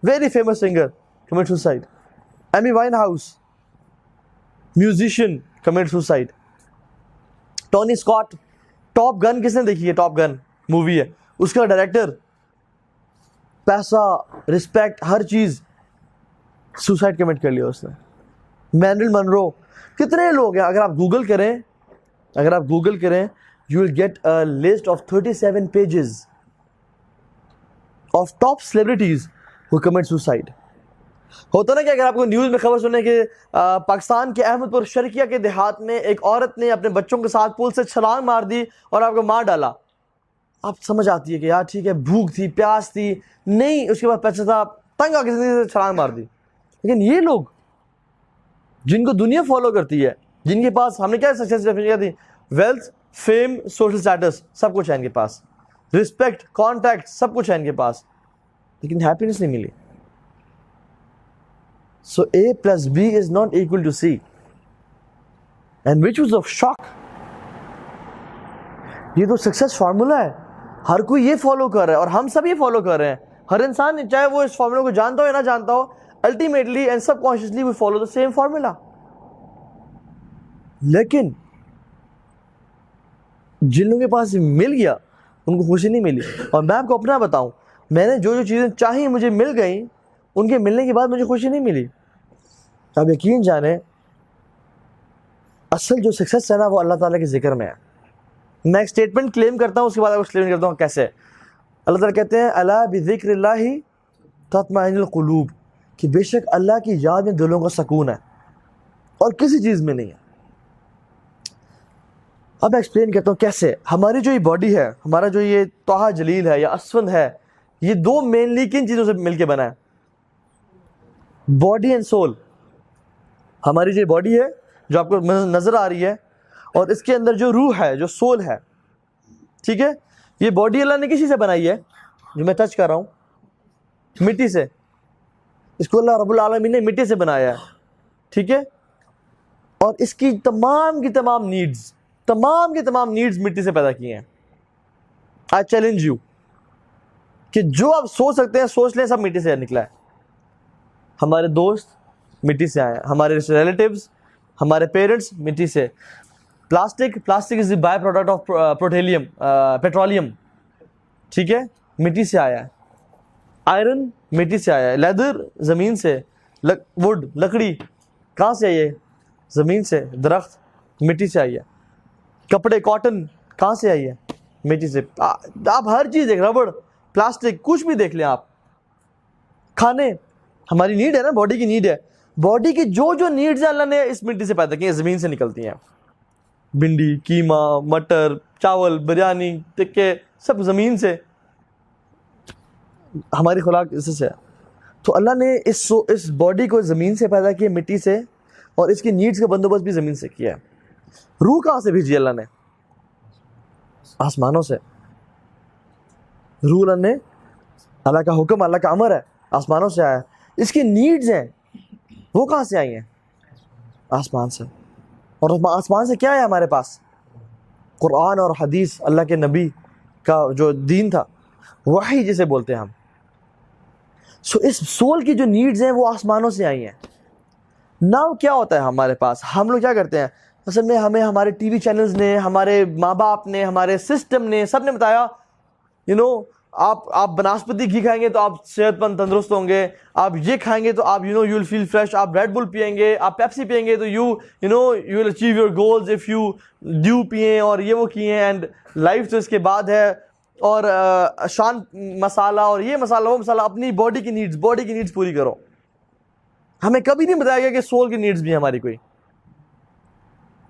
very famous singer, committed suicide. Amy Winehouse, musician, committed suicide. Tony Scott, top gun کس نے دیکھی ہے؟ ٹاپ گن مووی ہے, اس کا ڈائریکٹر, پیسہ, رسپیکٹ, ہر چیز, سوسائڈ کمٹ کر لیا اس نے. مینڈل منرو, کتنے لوگ ہیں. اگر آپ گوگل کریں you will get a list of 37 pages of top celebrities who commit suicide. ہوتا نا کہ اگر آپ کو نیوز میں خبر سنیں کہ پاکستان کے احمد پور شرقیہ کے دیہات میں ایک عورت نے اپنے بچوں کے ساتھ پل سے چھلانگ مار دی اور آپ کو مار ڈالا, آپ سمجھ آتی ہے کہ یار ٹھیک ہے, بھوک تھی, پیاس تھی, نہیں اس کے بعد پیسہ تھا, تنگ آ کے زندگی سے چھلانگ مار دی. لیکن یہ لوگ جن کو دنیا فالو کرتی ہے, جن کے پاس, ہم نے کیا سکسیس ڈیفینیشن دی, ویلتھ, فیم, سوشل اسٹیٹس, سب کچھ ہے ان کے پاس, رسپیکٹ, کانٹیکٹ, سب کچھ ہے ان کے پاس, لیکن ہیپینس نہیں ملی. So A plus B is not equal to C. And which was of shock. یہ تو سکسیس فارمولا ہے, ہر کوئی یہ فالو کر رہا ہے اور ہم سب یہ فالو کر رہے ہیں. ہر انسان چاہے وہ اس فارمولا کو جانتا ہو یا نہ جانتا ہو, ultimately and subconsciously we follow the same formula. لیکن جن لوگوں کے پاس مل گیا ان کو خوشی نہیں ملی. اور میں آپ کو اپنا بتاؤں, میں نے جو چیزیں چاہی مجھے مل گئیں, ان کے ملنے کے بعد مجھے خوشی نہیں ملی. آپ یقین جانیں اصل جو سکسیس ہے نا وہ اللہ تعالیٰ کے ذکر میں ہے. میں ایک اسٹیٹمنٹ کلیم کرتا ہوں, اس کے بعد آپ کو ایکسپلین کرتا ہوں کیسے. اللہ تعالیٰ کہتے ہیں الا بذکر اللہ تطمئن القلوب, کہ بے شک اللہ کی یاد میں دلوں کا سکون ہے اور کسی چیز میں نہیں ہے. اب میں ایکسپلین کرتا ہوں کیسے. ہماری جو یہ باڈی ہے, ہمارا جو یہ طہ جلیل ہے یا اسفند ہے, یہ دو مینلی کن چیزوں سے مل کے بنا ہے؟ Body and civil. ہماری جو باڈی ہے جو آپ کو نظر آ رہی ہے, اور اس کے اندر جو روح ہے, جو سول ہے, ٹھیک ہے, یہ باڈی اللہ نے کسی سے بنائی ہے, جو میں ٹچ کر رہا ہوں, مٹی سے. اس کو اللہ رب العالمین نے مٹی سے بنایا ہے, ٹھیک ہے, اور اس کی تمام کی تمام نیڈز مٹی سے پیدا کی ہیں. آئی چیلنج یو کہ جو آپ سوچ سکتے ہیں سوچ لیں, سب مٹی سے نکلا ہے. ہمارے دوست مٹی سے آئے ہیں, ہمارے ریلیٹیوز, ہمارے پیرنٹس مٹی سے. Plastic is the by product of petroleum, ٹھیک ہے, مٹی سے آیا ہے. آئرن مٹی سے آیا ہے. لیدر زمین سے. ووڈ لکڑی کہاں سے آئی ہے؟ زمین سے. درخت مٹی سے آئی ہے. کپڑے کاٹن کہاں سے آئی ہے؟ مٹی سے. آپ ہر چیز دیکھ, ربڑ, پلاسٹک, کچھ بھی دیکھ لیں آپ. کھانے, ہماری نیڈ ہے نا, باڈی کی نیڈ ہے. باڈی کی جو جو نیڈز ہیں اللہ نے اس مٹی سے پیدا کی ہیں, زمین سے نکلتی ہیں. بھنڈی, قیمہ, مٹر, چاول, بریانی, ٹکے, سب زمین سے, ہماری خوراک اس سے ہے. تو اللہ نے اس باڈی کو زمین سے پیدا کیا, مٹی سے, اور اس کی نیڈز کا بندوبست بھی زمین سے کیا ہے. روح کہاں سے بھیجی اللہ نے؟ آسمانوں سے. روح اللہ نے, اللہ کا حکم, اللہ کا امر ہے, آسمانوں سے آیا. اس کی نیڈز ہیں وہ کہاں سے آئی ہیں؟ آسمان سے. اور آسمان سے کیا ہے ہمارے پاس؟ قرآن اور حدیث, اللہ کے نبی کا جو دین تھا, وحی جسے بولتے ہیں ہم. سو اس سول کی جو نیڈز ہیں وہ آسمانوں سے آئی ہیں. ناؤ کیا ہوتا ہے ہمارے پاس؟ ہم لوگ کیا کرتے ہیں اصل میں؟ ہمیں ہمارے ٹی وی چینلز نے, ہمارے ماں باپ نے, ہمارے سسٹم نے, سب نے بتایا آپ بناسپتی گھی کھائیں گے تو آپ صحت مند تندرست ہوں گے, آپ یہ کھائیں گے تو آپ یو ول فیل فریش, آپ ریڈ بل پئیں گے, آپ پیپسی پئیں گے تو you will achieve your goals if you due پئیں اور یہ وہ کیے. اینڈ لائف تو اس کے بعد ہے, اور شان مسالہ اور یہ مسالہ وہ مسالہ, اپنی باڈی کی نیڈز پوری کرو. ہمیں کبھی نہیں بتایا گیا کہ سول کی نیڈز بھی ہماری کوئی.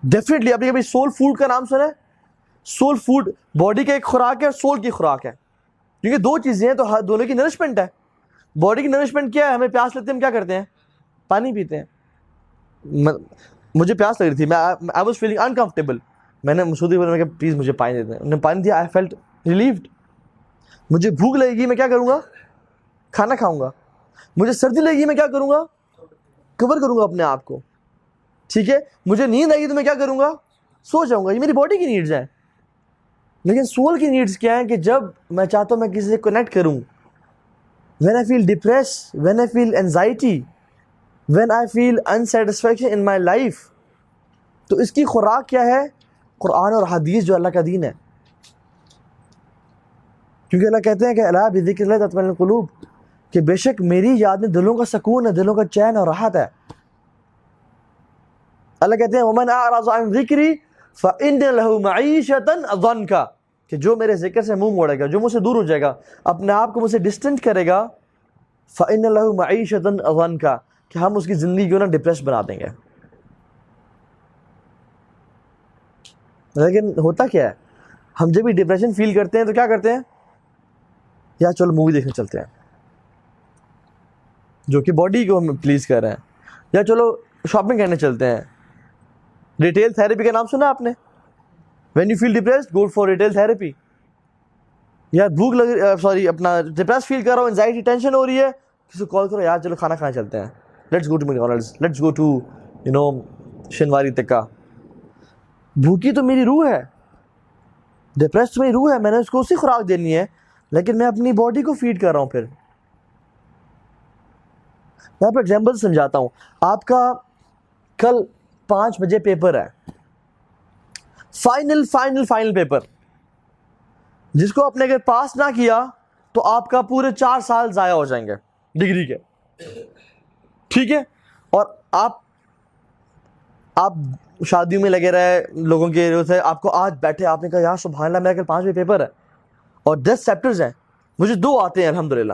ڈیفینیٹلی آپ نے کبھی سول فوڈ کا نام سنا ہے؟ سول فوڈ باڈی کا ایک خوراک ہے اور سول کی خوراک ہے, کیونکہ دو چیزیں ہیں تو دونوں کی نرشمنٹ ہے. باڈی کی نرشمنٹ کیا ہے؟ ہمیں پیاس لگتی ہے, ہم کیا کرتے ہیں؟ پانی پیتے ہیں. مجھے پیاس لگ رہی تھی, آئی واز فیلنگ انکمفرٹیبل, میں نے مسعودی بولا, میں کہ پلیز مجھے پانی دے دیں. انہوں نے پانی دیا, آئی فیلٹ ریلیوڈ. مجھے بھوک لگے گی, میں کیا کروں گا؟ کھانا کھاؤں گا. مجھے سردی لگے گی, میں کیا کروں گا؟ کور کروں گا اپنے آپ کو. ٹھیک ہے, مجھے نیند آئے گی تو میں کیا کروں گا؟ سو جاؤں گا. یہ میری باڈی کی نیڈز ہیں. لیکن سول کی نیڈز کیا ہیں کہ جب میں چاہتا ہوں میں کسی سے کنیکٹ کروں, when I feel depressed, when I feel anxiety, when I feel unsatisfaction in my life, تو اس کی خوراک کیا ہے؟ قرآن اور حدیث جو اللہ کا دین ہے. کیونکہ اللہ کہتے ہیں کہ الا بذکر اللہ تطمئن القلوب, کہ بے شک میری یاد میں دلوں کا سکون ہے, دلوں کا چین اور راحت ہے. اللہ کہتے ہیں ومن اعرض عن ذکری فإن له معیشة ضنکا, کہ جو میرے ذکر سے منہ موڑے گا, جو مجھ سے دور ہو جائے گا, اپنے آپ کو مجھ سے ڈسٹنٹ کرے گا, فإن له معیشة ضنکا, کہ ہم اس کی زندگی کو نا ڈپریس بنا دیں گے. لیکن ہوتا کیا ہے, ہم جب بھی ڈپریشن فیل کرتے ہیں تو کیا کرتے ہیں؟ یا چلو مووی دیکھنے چلتے ہیں, جو کہ باڈی کو ہم پلیز کر رہے ہیں, یا چلو شاپنگ کرنے چلتے ہیں. ریٹیل تھیراپی کا نام سنا آپ نے؟ When you feel depressed go for retail therapy. یا بھوک لگ اپنا ڈپریس فیل کر رہا ہو, انزائٹی ٹینشن ہو رہی ہے, کسی کو کال کرو, یار چلو کھانا کھانے چلتے ہیں, let's go to McDonald's, let's go to Shinwari tikka. بھوکی تو میری روح ہے, ڈپریس تو میری روح ہے, میں نے اس کو اسی خوراک دینی ہے, لیکن میں اپنی باڈی کو فیڈ کر رہا ہوں. پھر میں آپ کو ایگزامپل سمجھاتا ہوں. آپ کا کل 5 بجے پیپر ہے, فائنل پیپر, جس کو آپ نے اگر پاس نہ کیا تو آپ کا پورے 4 سال ضائع ہو جائیں گے ڈگری کے. ٹھیک ہے, اور آپ شادیوں میں لگے رہے, لوگوں کے آپ کو آج بیٹھے, آپ نے کہا یار سبحان اللہ میرا کل 5 بجے پیپر ہے اور 10 چیپٹرز ہیں, مجھے 2 آتے ہیں الحمدللہ,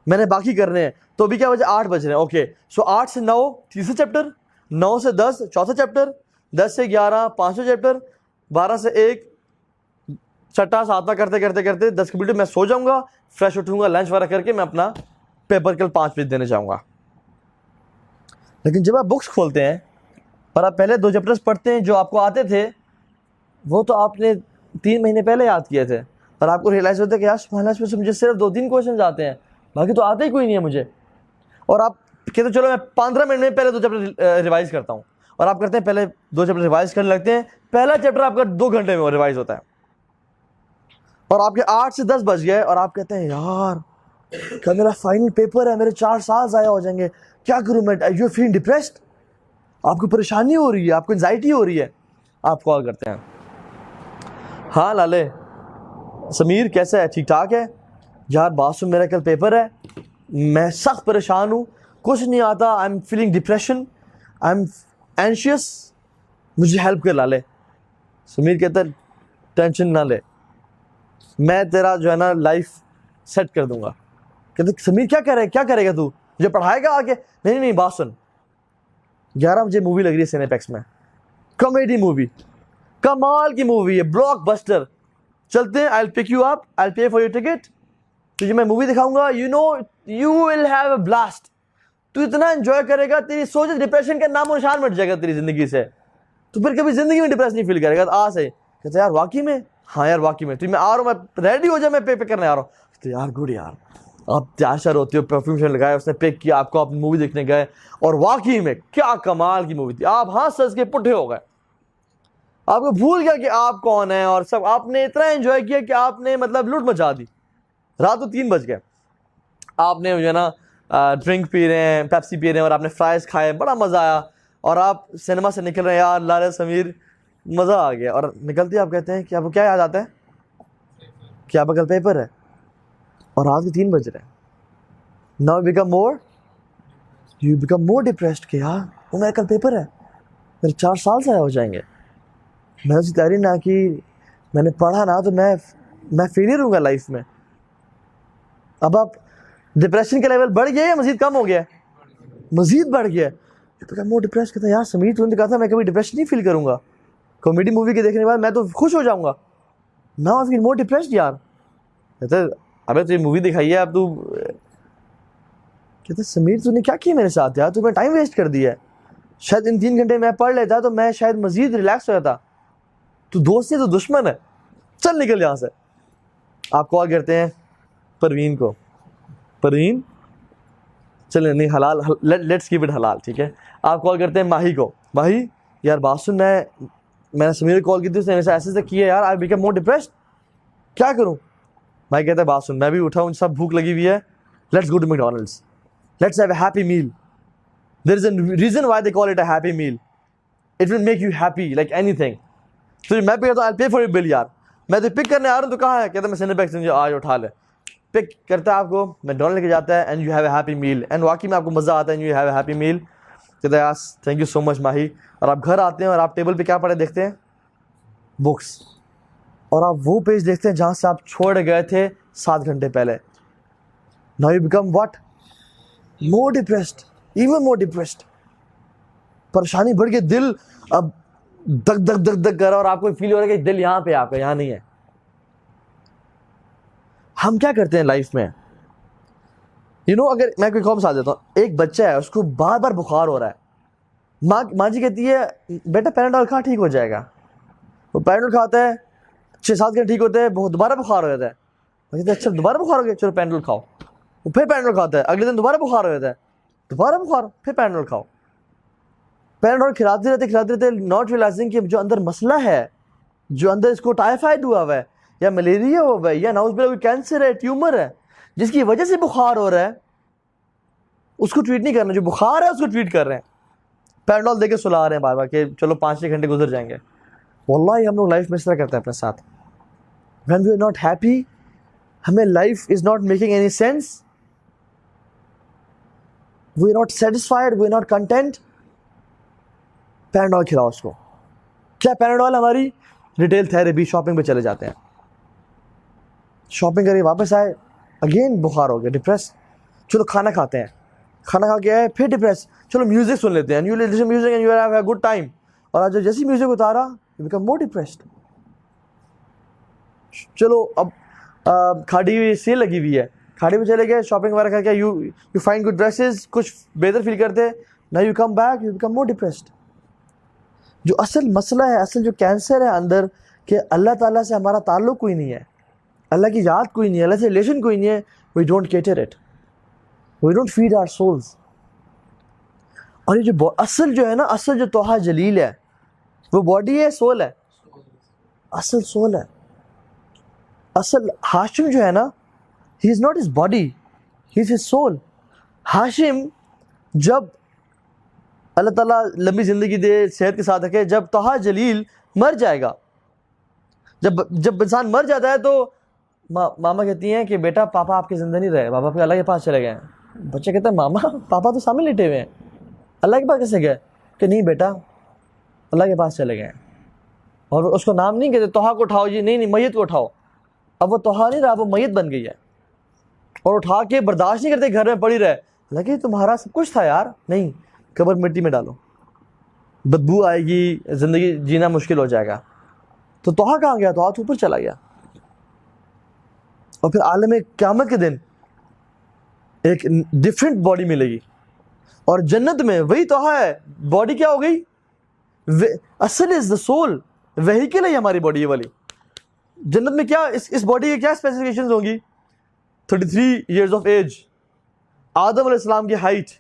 میں نے باقی کرنے ہیں, تو ابھی کیا بجے 8 بج رہے ہیں. اوکے, سو 8 سے 9 تیسرا چیپٹر, 9 سے 10 چوتھا چیپٹر, 10 سے 11 5واں چیپٹر, 12 سے 1 چھٹا, 7واں کرتے کرتے 10 کمپلیٹ. میں سو جاؤں گا, فریش اٹھوں گا, لنچ وغیرہ کر کے میں اپنا پیپر کل 5 بجے دینے جاؤں گا. لیکن جب آپ بکس کھولتے ہیں اور آپ پہلے 2 چیپٹرز پڑھتے ہیں جو آپ کو آتے تھے, وہ تو آپ نے 3 مہینے پہلے یاد کیے تھے, اور آپ کو ریئلائز ہوتا ہے کہ یار سبحان اللہ, اس میں مجھے صرف 2-3 کویشچنز آتے ہیں, باقی تو آتے ہی کوئی نہیں ہے مجھے. اور آپ کہتے چلو میں 15 منٹ میں پہلے 2 چیپٹر ریوائز کرتا ہوں, اور آپ کرتے ہیں پہلے 2 چیپٹر ریوائز کرنے لگتے ہیں. پہلا چیپٹر آپ کا 2 گھنٹے میں ریوائز ہوتا ہے, اور آپ کے 8 سے 10 بج گئے, اور آپ کہتے ہیں یار کل میرا فائنل پیپر ہے, میرے 4 سال ضائع ہو جائیں گے, کیا کروں میں؟ یو فیل ڈپریسڈ, آپ کو پریشانی ہو رہی ہے, آپ کو انزائٹی ہو رہی ہے, آپ کال کرتے ہیں, ہاں لالے سمیر کیسا ہے, ٹھیک ٹھاک ہے یار, بات سن میرا کل پیپر ہے, میں سخت پریشان ہوں, کچھ نہیں آتا, I am feeling depression, I am anxious, مجھے ہیلپ کر لالے. سمیر کہتا ہے ٹینشن نہ لے, میں تیرا جو ہے نا لائف سیٹ کر دوں گا. کہتے سمیر کیا کرے گا تو, مجھے پڑھائے گا آگے؟ نہیں بات سن, 11 بجے مووی لگ رہی ہے سینیپیکس میں, کامیڈی مووی, کمال کی مووی ہے, بلاک بسٹر. چلتے ہیں, I will pick you up, I will pay for your ticket. تجھے میں مووی دکھاؤں گا, you will have a blast. تو اتنا انجوائے کرے گا, تیری سوچ ڈپریشن کا نام و نشان مٹ جائے گا تیری زندگی سے. تو پھر کبھی زندگی میں ڈپریس نہیں فیل کرے گا. آ سے کہتے یار واقعی میں, ہاں یار واقعی میں, تو میں آ رہا ہوں, میں ریڈی ہو جائے, میں پے کرنے آ رہا ہوں. تو یار گڈ یار, آپ تیار شر ہوتے ہو, پرفیوم لگایا, اس نے پک کیا آپ کو, آپ مووی دیکھنے گئے, اور واقعی میں کیا کمال کی مووی تھی. آپ ہنس ہنس کے پٹھے ہو گئے, آپ کو بھول گیا کہ آپ کون ہیں, اور سب آپ نے اتنا انجوائے کیا کہ آپ نے مطلب لوٹ مچا دی. رات کو 3 بج گئے, آپ نے جو ہے نا ڈرنک پی رہے ہیں, پیپسی پی رہے ہیں, اور آپ نے فرائز کھائے, بڑا مزہ آیا, اور آپ سنیما سے نکل رہے ہیں, یار لارے سمیر مزہ آ گیا, اور نکلتے آپ کہتے ہیں کہ آپ کو کیا یاد آتا ہے, کیا بغل پیپر ہے, اور رات کے 3 بج رہے ہیں. Now you become more depressed کہ یار وہ میرا کل پیپر ہے, میرے 4 سال ضائع ہو جائیں گے, میں اس کی تیاری نہ کی, میں نے پڑھا نہ, تو میں فیلئر ہوں گا لائف میں. اب آپ ڈپریشن کا لیول بڑھ گیا یا مزید کم ہو گیا, مزید بڑھ گیا. مور ڈپریس کہتا ہے یار سمیر تو نے کہا تھا میں کبھی ڈپریشن نہیں فیل کروں گا, کامیڈی مووی کے دیکھنے کے بعد میں تو خوش ہو جاؤں گا. Now I feel more depressed یار. کہتا ہے ابے تو یہ مووی دکھائی ہے, اب تو کہتا ہے سمیر تو نے کیا کیا میرے ساتھ یار, تو میں ٹائم ویسٹ کر دیا ہے, شاید ان 3 گھنٹے میں پڑھ لیتا تو میں شاید مزید ریلیکس ہو جاتا. تو دوست ہے تو دشمن ہے, چل نکل یہاں سے. آپ کال کرتے ہیں پروین کو, پروین چلیں نہیں حلال, لیٹس کیپ اٹ حلال, ٹھیک ہے. آپ کال کرتے ہیں ماہی کو, ماہی یار بات سن, میں نے سمیر کو کال کی تھی, اس نے ایسے کیا یار, آئی بیکم مور ڈپریسڈ, کیا کروں. بھائی کہتا ہے بات سن, میں بھی اٹھا ہوں, سب بھوک لگی ہوئی ہے, let's go to McDonald's, let's have a happy meal. There is a reason why they call it a happy meal, it will make you happy like اینی تھنگ. تو میں بھی کہتا ہوں آئی پے فار یور بل یار, میں تو پک کرنے آ رہا ہوں, تو کہاں ہے, کہتا ہے میں سینیپیکس سے, آج اٹھا لے. پک کرتا ہے آپ کو, میکڈونلڈ لے کے جاتا ہے, and you have a happy meal, and واقعی میں آپ کو مزہ آتا ہے, and you have a happy meal. کہتا ہے یس تھینک یو سو مچ ماہی. اور آپ گھر آتے ہیں, اور آپ ٹیبل پہ کیا پڑے دیکھتے ہیں, بکس, اور آپ وہ پیج دیکھتے ہیں جہاں سے آپ چھوڑ گئے تھے 7 گھنٹے پہلے. Now you become what, more depressed, even more depressed. پریشانی بڑھ گئی, دل اب دک دک دک دک کر رہا, اور آپ کو فیل ہو رہا ہے کہ دل یہاں پہ, آپ کا یہاں نہیں ہے. ہم کیا کرتے ہیں لائف میں, اگر میں کوئی قوم ساتھ دیتا ہوں, ایک بچہ ہے, اس کو بار بار بخار ہو رہا ہے, ماں جی کہتی ہے بیٹا پیناڈول کھا, ٹھیک ہو جائے گا. وہ پیناڈول کھاتا ہے, 6-7 گھنٹے ٹھیک ہوتے ہیں, دوبارہ بخار ہو جاتا ہے. وہ کہتے ہیں اچھا دوبارہ بخار ہو گیا, چلو پیناڈول کھاؤ. وہ پھر پیناڈول کھاتا ہے, اگلے دن دوبارہ بخار ہو جاتا ہے, دوبارہ بخار, پھر پیناڈول کھاؤ. پیناڈول کھلاتے رہتے, ناٹ ریلائزنگ کہ جو اندر مسئلہ ہے, جو اندر اس کو ٹائیفائڈ ہوا ہے, یا ملیریا ہوا ہے, یا ناؤز باللہ کوئی کینسر ہے, ٹیومر ہے, جس کی وجہ سے بخار ہو رہا ہے, اس کو ٹریٹ نہیں کرنا. جو بخار ہے اس کو ٹریٹ کر رہے ہیں, پیناڈول دے کے سلا رہے ہیں بار بار کہ چلو 5-6 گھنٹے گزر جائیں گے. واللہ ہم لوگ لائف میں اس طرح کرتے ہیں اپنے ساتھ. when we are not happy, ہمیں life is not making any sense, we are not satisfied, we are not content, Panadol کھلاؤ اس کو. کیا پیناڈول ہماری ریٹیل تھیراپی, شاپنگ پہ چلے جاتے ہیں, شاپنگ کریے واپس آئے, اگین بخار ہو گیا, ڈپریس. چلو کھانا کھاتے ہیں, کھانا کھا کے آئے پھر ڈپریس, چلو میوزک سن لیتے ہیں, you listen music and you have a good time, اور آج جیسی میوزک اتارا یو بیکم مور ڈپریسڈ. چلو اب کھاڑی ہوئی سیل لگی ہوئی ہے, کھاڑی پہ چلے گئے, شاپنگ وغیرہ کر کے, یو فائنڈ گڈ ڈریسز, کچھ بہتر فیل کرتے, نا you come back, you become more depressed. جو اصل مسئلہ ہے, اصل جو کینسر ہے اندر, کہ اللہ تعالیٰ سے ہمارا تعلق کوئی نہیں ہے, اللہ کی یاد کوئی نہیں ہے, اللہ سے ریلیشن کوئی نہیں ہے. We don't cater it, we don't feed our souls. اور یہ جو اصل جو ہے نا, اصل جو توحا جلیل ہے, وہ باڈی ہے, سول ہے, اصل سول ہے. اصل ہاشم جو ہے نا, he is not his body, he is his soul. Hashim جب اللہ تعالیٰ لمبی زندگی دے, صحت کے ساتھ رکھے, جب طہا جلیل مر جائے گا, جب انسان مر جاتا ہے تو ماما کہتی ہیں کہ بیٹا پاپا آپ کے زندہ نہیں رہے, پاپا پھر اللہ کے پاس چلے گئے. بچہ کہتا ہے ماما پاپا تو سامنے لیٹے ہوئے ہیں, اللہ کے پاس کیسے گئے؟ کہ نہیں بیٹا اللہ کے پاس چلے گئے. اور اس کو نام نہیں کہتے طہا کو اٹھاؤ جی, نہیں میت کو اٹھاؤ. اب وہ طہا نہیں رہا, وہ میت بن گئی ہے, اور اٹھا کے برداشت نہیں کرتے, گھر میں پڑی رہے. لگے تمہارا سب کچھ تھا یار, نہیں, قبر مٹی میں ڈالو. بدبو آئے گی, زندگی جینا مشکل ہو جائے گا. تو توحا کہاں گیا؟ توحا تو اوپر چلا گیا. اور پھر عالم قیامت کے دن ایک ڈفرینٹ باڈی ملے گی, اور جنت میں وہی توحا ہے. باڈی کیا ہو گئی؟ اصل از دا سول, وہیکل ہے ہماری باڈی یہ والی. جنت میں کیا اس باڈی کے کیا اسپیسیفکیشنز ہوں گی؟ 33 ایئرز آف ایج, آدم علیہ السلام کی ہائٹ,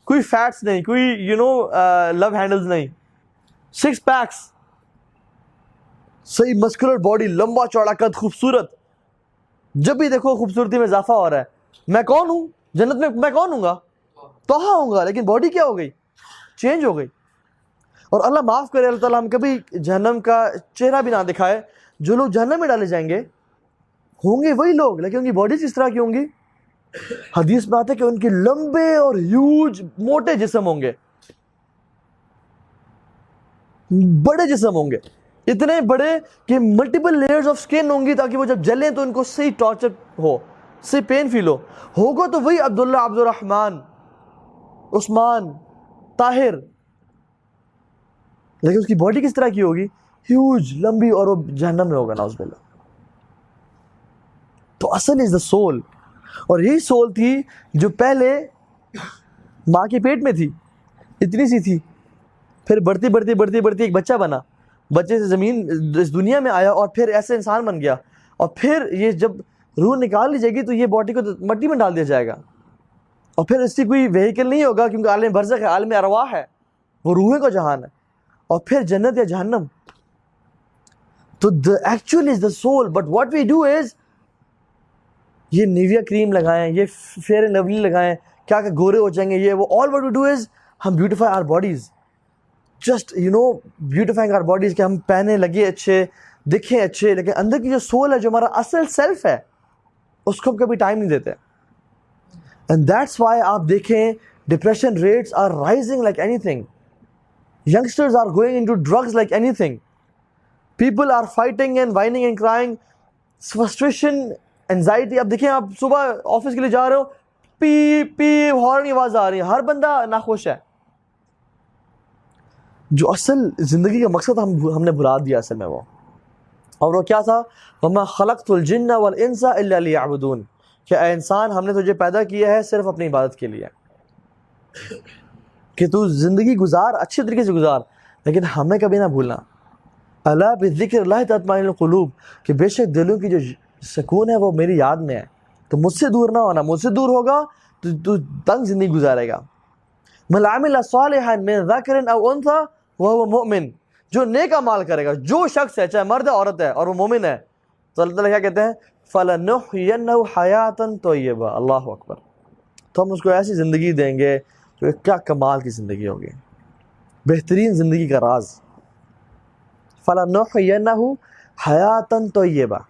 کوئی فیٹس نہیں, کوئی لو ہینڈلز نہیں, 6 پیکس, صحیح مسکولر باڈی, لمبا چوڑا قد, خوبصورت. جب بھی دیکھو خوبصورتی میں اضافہ ہو رہا ہے. میں کون ہوں جنت میں؟ میں کون ہوں گا؟ توحا ہوں گا. لیکن باڈی کیا ہو گئی؟ چینج ہو گئی. اور اللہ معاف کرے, اللہ تعالیٰ ہم کبھی جہنم کا چہرہ بھی نہ دکھائے. جو لوگ جہنم میں ڈالے جائیں گے ہوں گے وہی لوگ, لیکن ان کی باڈیز اس طرح کی ہوں گی. حدیث میں آتا ہے کہ ان کے لمبے اور ہیوج موٹے جسم ہوں گے, بڑے جسم ہوں گے, اتنے بڑے کہ ملٹیپل لیئرز آف سکن ہوں گی, تاکہ وہ جب جلیں تو ان کو صحیح ٹارچر ہو, صحیح پین فیل ہو. ہوگا تو وہی عبداللہ, عبد الرحمن, عثمان, طاہر, لیکن اس کی باڈی کس طرح کی ہوگی؟ ہیوج, لمبی, اور وہ جہنم میں ہوگا نعوذ باللہ. تو اصل از دا سول. اور یہی سول تھی جو پہلے ماں کے پیٹ میں تھی, اتنی سی تھی, پھر بڑھتی بڑھتی بڑھتی بڑھتی ایک بچہ بنا, بچے سے زمین اس دنیا میں آیا, اور پھر ایسے انسان بن گیا. اور پھر یہ جب روح نکال لی جائے گی تو یہ باڈی کو مٹی میں ڈال دیا جائے گا, اور پھر اس کی کوئی وہیکل نہیں ہوگا, کیونکہ عالم برزخ ہے, عالم ارواح ہے, وہ روحیں کا جہان ہے. اور پھر جنت یا جہنم. تو the actual is the soul, but what we do is یہ نیویا کریم لگائیں, یہ فیئر اینڈ لولی لگائیں, کیا کہ گورے ہو جائیں گے یہ وہ. all what we do is ہم beautify our bodies, just بیوٹیفائنگ our bodies, کہ ہم پہنے لگے اچھے, دکھیں اچھے, لیکن اندر کی جو سول ہے, جو ہمارا اصل سیلف ہے, اس کو ہم کبھی ٹائم نہیں دیتے. and that's why آپ دیکھیں depression rates are rising like anything, youngsters are going into drugs like anything, people are fighting and whining and crying, frustration, anxiety. اب دیکھیں, آپ صبح آفس کے لیے جا رہے ہو, پی پی ہارن کی آواز آ رہی ہے, ہر بندہ ناخوش ہے. جو اصل زندگی کا مقصد ہم نے بھلا دیا اصل میں وہ, اور وہ کیا تھا؟ وَمَا خَلَقْتُ الْجِنَّ وَالْإِنسَ إِلَّا لِيَعْبُدُونَ, کہ اے انسان ہم نے تجھے پیدا کیا ہے صرف اپنی عبادت کے لیے, کہ تو زندگی گزار, اچھے طریقے سے گزار, لیکن ہمیں کبھی نہ بھولنا. الا بذکر اللہ تطمئن القلوب, کہ بے شک دلوں کی جو سکون ہے وہ میری یاد میں ہے. تو مجھ سے دور نہ ہونا, مجھ سے دور ہوگا تو تنگ زندگی گزارے گا. من عمل صالحا من ذکر او انثى وهو مؤمن, جو نیک اعمال کرے گا, جو شخص ہے, چاہے مرد ہے عورت ہے, اور وہ مومن ہے, تو اللہ تعالیٰ کیا کہتے ہیں؟ فَلَنُحْيِيَنَّهُ حَيَاةً طَيِّبَةً. اللہ اکبر. تو ہم اس کو ایسی زندگی دیں گے جو کیا کمال کی زندگی ہوگی, بہترین زندگی کا راز. فَلَنُحْيِيَنَّهُ حَيَاةً طَيِّبَةً.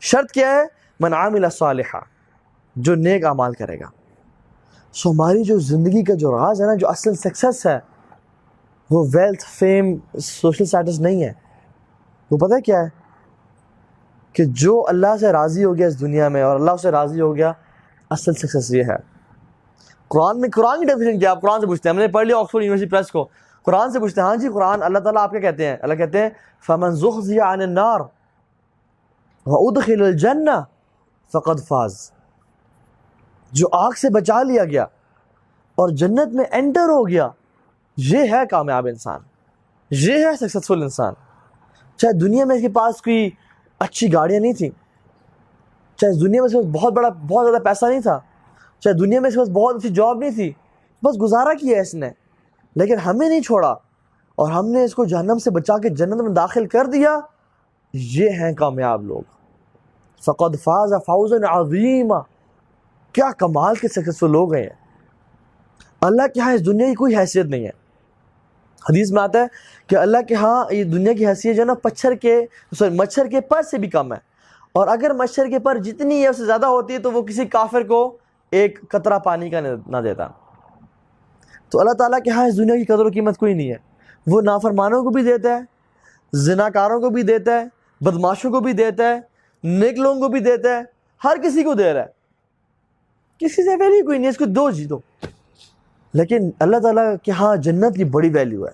شرط کیا ہے؟ من عامل صالحا, جو نیک اعمال کرے گا. سو ہماری جو زندگی کا جو راز ہے نا, جو اصل سکسیس ہے, وہ ویلتھ, فیم, سوشل سٹیٹس نہیں ہے. وہ پتہ کیا ہے؟ کہ جو اللہ سے راضی ہو گیا اس دنیا میں, اور اللہ سے راضی ہو گیا, اصل سکسیس یہ ہے. قرآن کی ڈیفینیشن کیا؟ آپ قرآن سے پوچھتے ہیں, ہم نے پڑھ لیا آکسفورڈ یونیورسٹی پریس کو, قرآن سے پوچھتے ہیں, ہاں جی قرآن, اللہ تعالیٰ آپ کیا کہتے ہیں؟ اللہ کہتے ہیں فَمَنْ زُحْزِحَ عَنِ النَّارِ وَأُدْخِلَ الْجَنَّةَ فَقَدْ فَازَ. جو آگ سے بچا لیا گیا اور جنت میں انٹر ہو گیا, یہ ہے کامیاب انسان, یہ ہے سکسیسفل انسان. چاہے دنیا میں اس کے پاس کوئی اچھی گاڑیاں نہیں تھیں, چاہے دنیا میں اس کے پاس بہت زیادہ پیسہ نہیں تھا, چاہے دنیا میں اس کے پاس بہت اچھی جاب نہیں تھی, بس گزارا کیا ہے اس نے, لیکن ہمیں نہیں چھوڑا, اور ہم نے اس کو جہنم سے بچا کے جنت میں داخل کر دیا. یہ ہیں کامیاب لوگ. فَقَدْ فَازَ فَوْزًا عَظِيمًا. کیا کمال کے سکسیسفل لوگ ہیں. اللہ کے ہاں اس دنیا کی کوئی حیثیت نہیں ہے. حدیث میں آتا ہے کہ اللہ کے ہاں یہ دنیا کی حیثیت جو ہے نا, مچھر کے پر سے بھی کم ہے, اور اگر مچھر کے پر جتنی ہے اس سے زیادہ ہوتی ہے تو وہ کسی کافر کو ایک قطرہ پانی کا نہ دیتا. تو اللہ تعالیٰ کے ہاں اس دنیا کی قدر و قیمت کوئی نہیں ہے. وہ نافرمانوں کو بھی دیتا ہے, زناکاروں کو بھی دیتا ہے, بدماشوں کو بھی دیتا ہے, نیک لوگوں کو بھی دیتا ہے, ہر کسی کو دے رہا ہے. کسی سے ویلیو کوئی نہیں, اس کو دو. لیکن اللہ تعالیٰ کے ہاں جنت کی بڑی ویلیو ہے.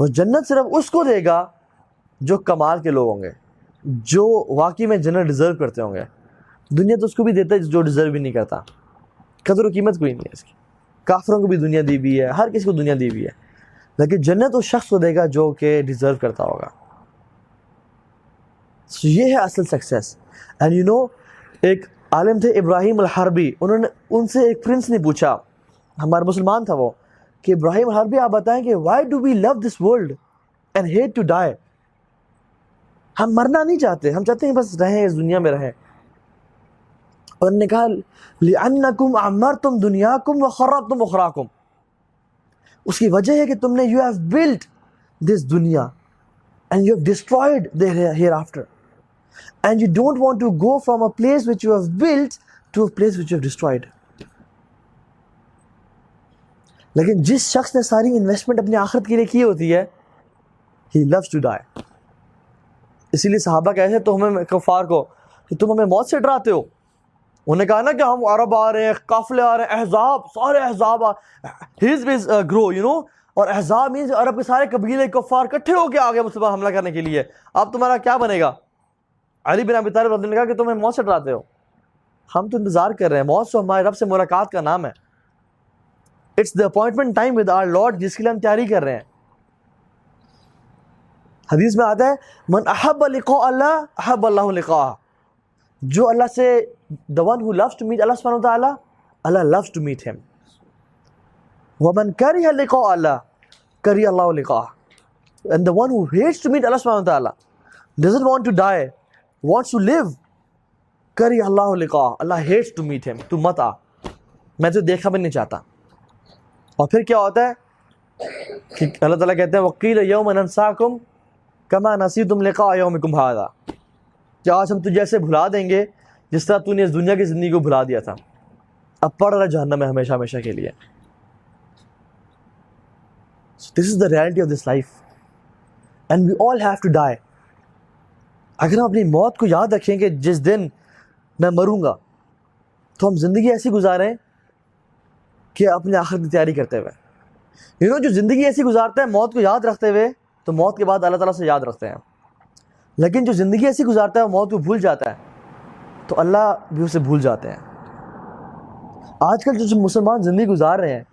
وہ جنت صرف اس کو دے گا جو کمال کے لوگ ہوں گے, جو واقعی میں جنت ڈیزرو کرتے ہوں گے. دنیا تو اس کو بھی دیتا ہے جو ڈیزرو بھی نہیں کرتا, قدر و قیمت کوئی نہیں ہے اس کی. کافروں کو بھی دنیا دی ہوئی ہے, ہر کسی کو دنیا دی ہوئی ہے, لیکن جنت اس شخص کو دے گا جو کہ ڈیزرو کرتا ہوگا. یہ ہے اصل سکسیس. اینڈ یو نو, ایک عالم تھے ابراہیم الحربی, ان سے ایک پرنس نے پوچھا, ہمارا مسلمان تھا وہ, کہ ابراہیم الحربی آپ بتائیں کہ why do we love this world and hate to die. ہم مرنا نہیں چاہتے, ہم چاہتے ہیں بس رہیں, اس دنیا میں رہیں. اور انہوں نے کہا لِأَنَّكُمْ عَمَّرْتُمْ دُنْيَاكُمْ وَخَرَّبْتُمْ أُخْرَاكُمْ. اس کی وجہ ہے کہ تم نے you have built this dunya and you have destroyed the hereafter. And you don't want to go from a place which you have built to a place which you have destroyed. لیکن جس شخص نے ساری investment اپنی آخرت کے لیے کی ہوتی ہے, he loves to die. اسی لیے صحابہ کہتے ہیں تو ہمیں کفار کو کہ تم ہمیں موت سے ڈراتے ہو. انہوں نے کہا نا کہ ہم عرب آ رہے ہیں, قافلے آ رہے ہیں, احزاب, سارے احزاب حزب گرو, یو نو. اور احزاب مینس عرب کے سارے قبیلے کفار اکٹھے ہو کے آگے مجھ پر حملہ کرنے کے لیے. اب تمہارا کیا بنے گا؟ علی بن ابی طالب رضی اللہ عنہ نے کہا کہ تمہیں موت سے ڈراتے ہو. ہم تو انتظار کر رہے ہیں, موت تو ہمارے رب سے ملاقات کا نام ہے. It's the appointment time with our lord, جس کے لیے ہم تیاری کر رہے ہیں. حدیث میں آتا ہے من احب لقاء اللہ احب اللہ لقاءہ. جو اللہ سے, the one who loves to meet Allah subhanahu wa ta'ala, Allah loves to meet him. وَمَنْ كَرِهَ لِقَاءَ اللَّهِ كَرِهَ اللَّهُ لِقَاءَهُ. And the one who hates to meet Allah subhanahu wa ta'ala, doesn't want to die, wants to live, كَرِهَ اللَّهُ لِقَاءَهُ. Allah hates to meet him. تو مت آ, میں تو دیکھا بھی نہیں چاہتا. اور پھر کیا ہوتا ہے کہ اللہ تعالیٰ کہتے ہیں وَقِيلَ يَوْمَ نَنْسَاكُمْ كَمَا نَسِيتُمْ لِقَاءَ يَوْمِكُمْ هَذَا. کہ آج ہم تجھے ایسے بھلا دیں گے جس طرح تو نے اس دنیا کی زندگی کو بھلا دیا تھا. اب پڑ رہا جہنم میں ہمیشہ ہمیشہ کے لیے. So this is the reality of this life. And we all have to die. اگر ہم اپنی موت کو یاد رکھیں کہ جس دن میں مروں گا, تو ہم زندگی ایسی گزاریں کہ اپنے آخرت کی تیاری کرتے ہوئے. یو نو, جو زندگی ایسی گزارتا ہے موت کو یاد رکھتے ہوئے, تو موت کے بعد اللہ تعالیٰ سے یاد رکھتے ہیں. لیکن جو زندگی ایسی گزارتا ہے وہ موت کو بھول جاتا ہے, تو اللہ بھی اسے بھول جاتے ہیں. آج کل جو مسلمان زندگی گزار رہے ہیں,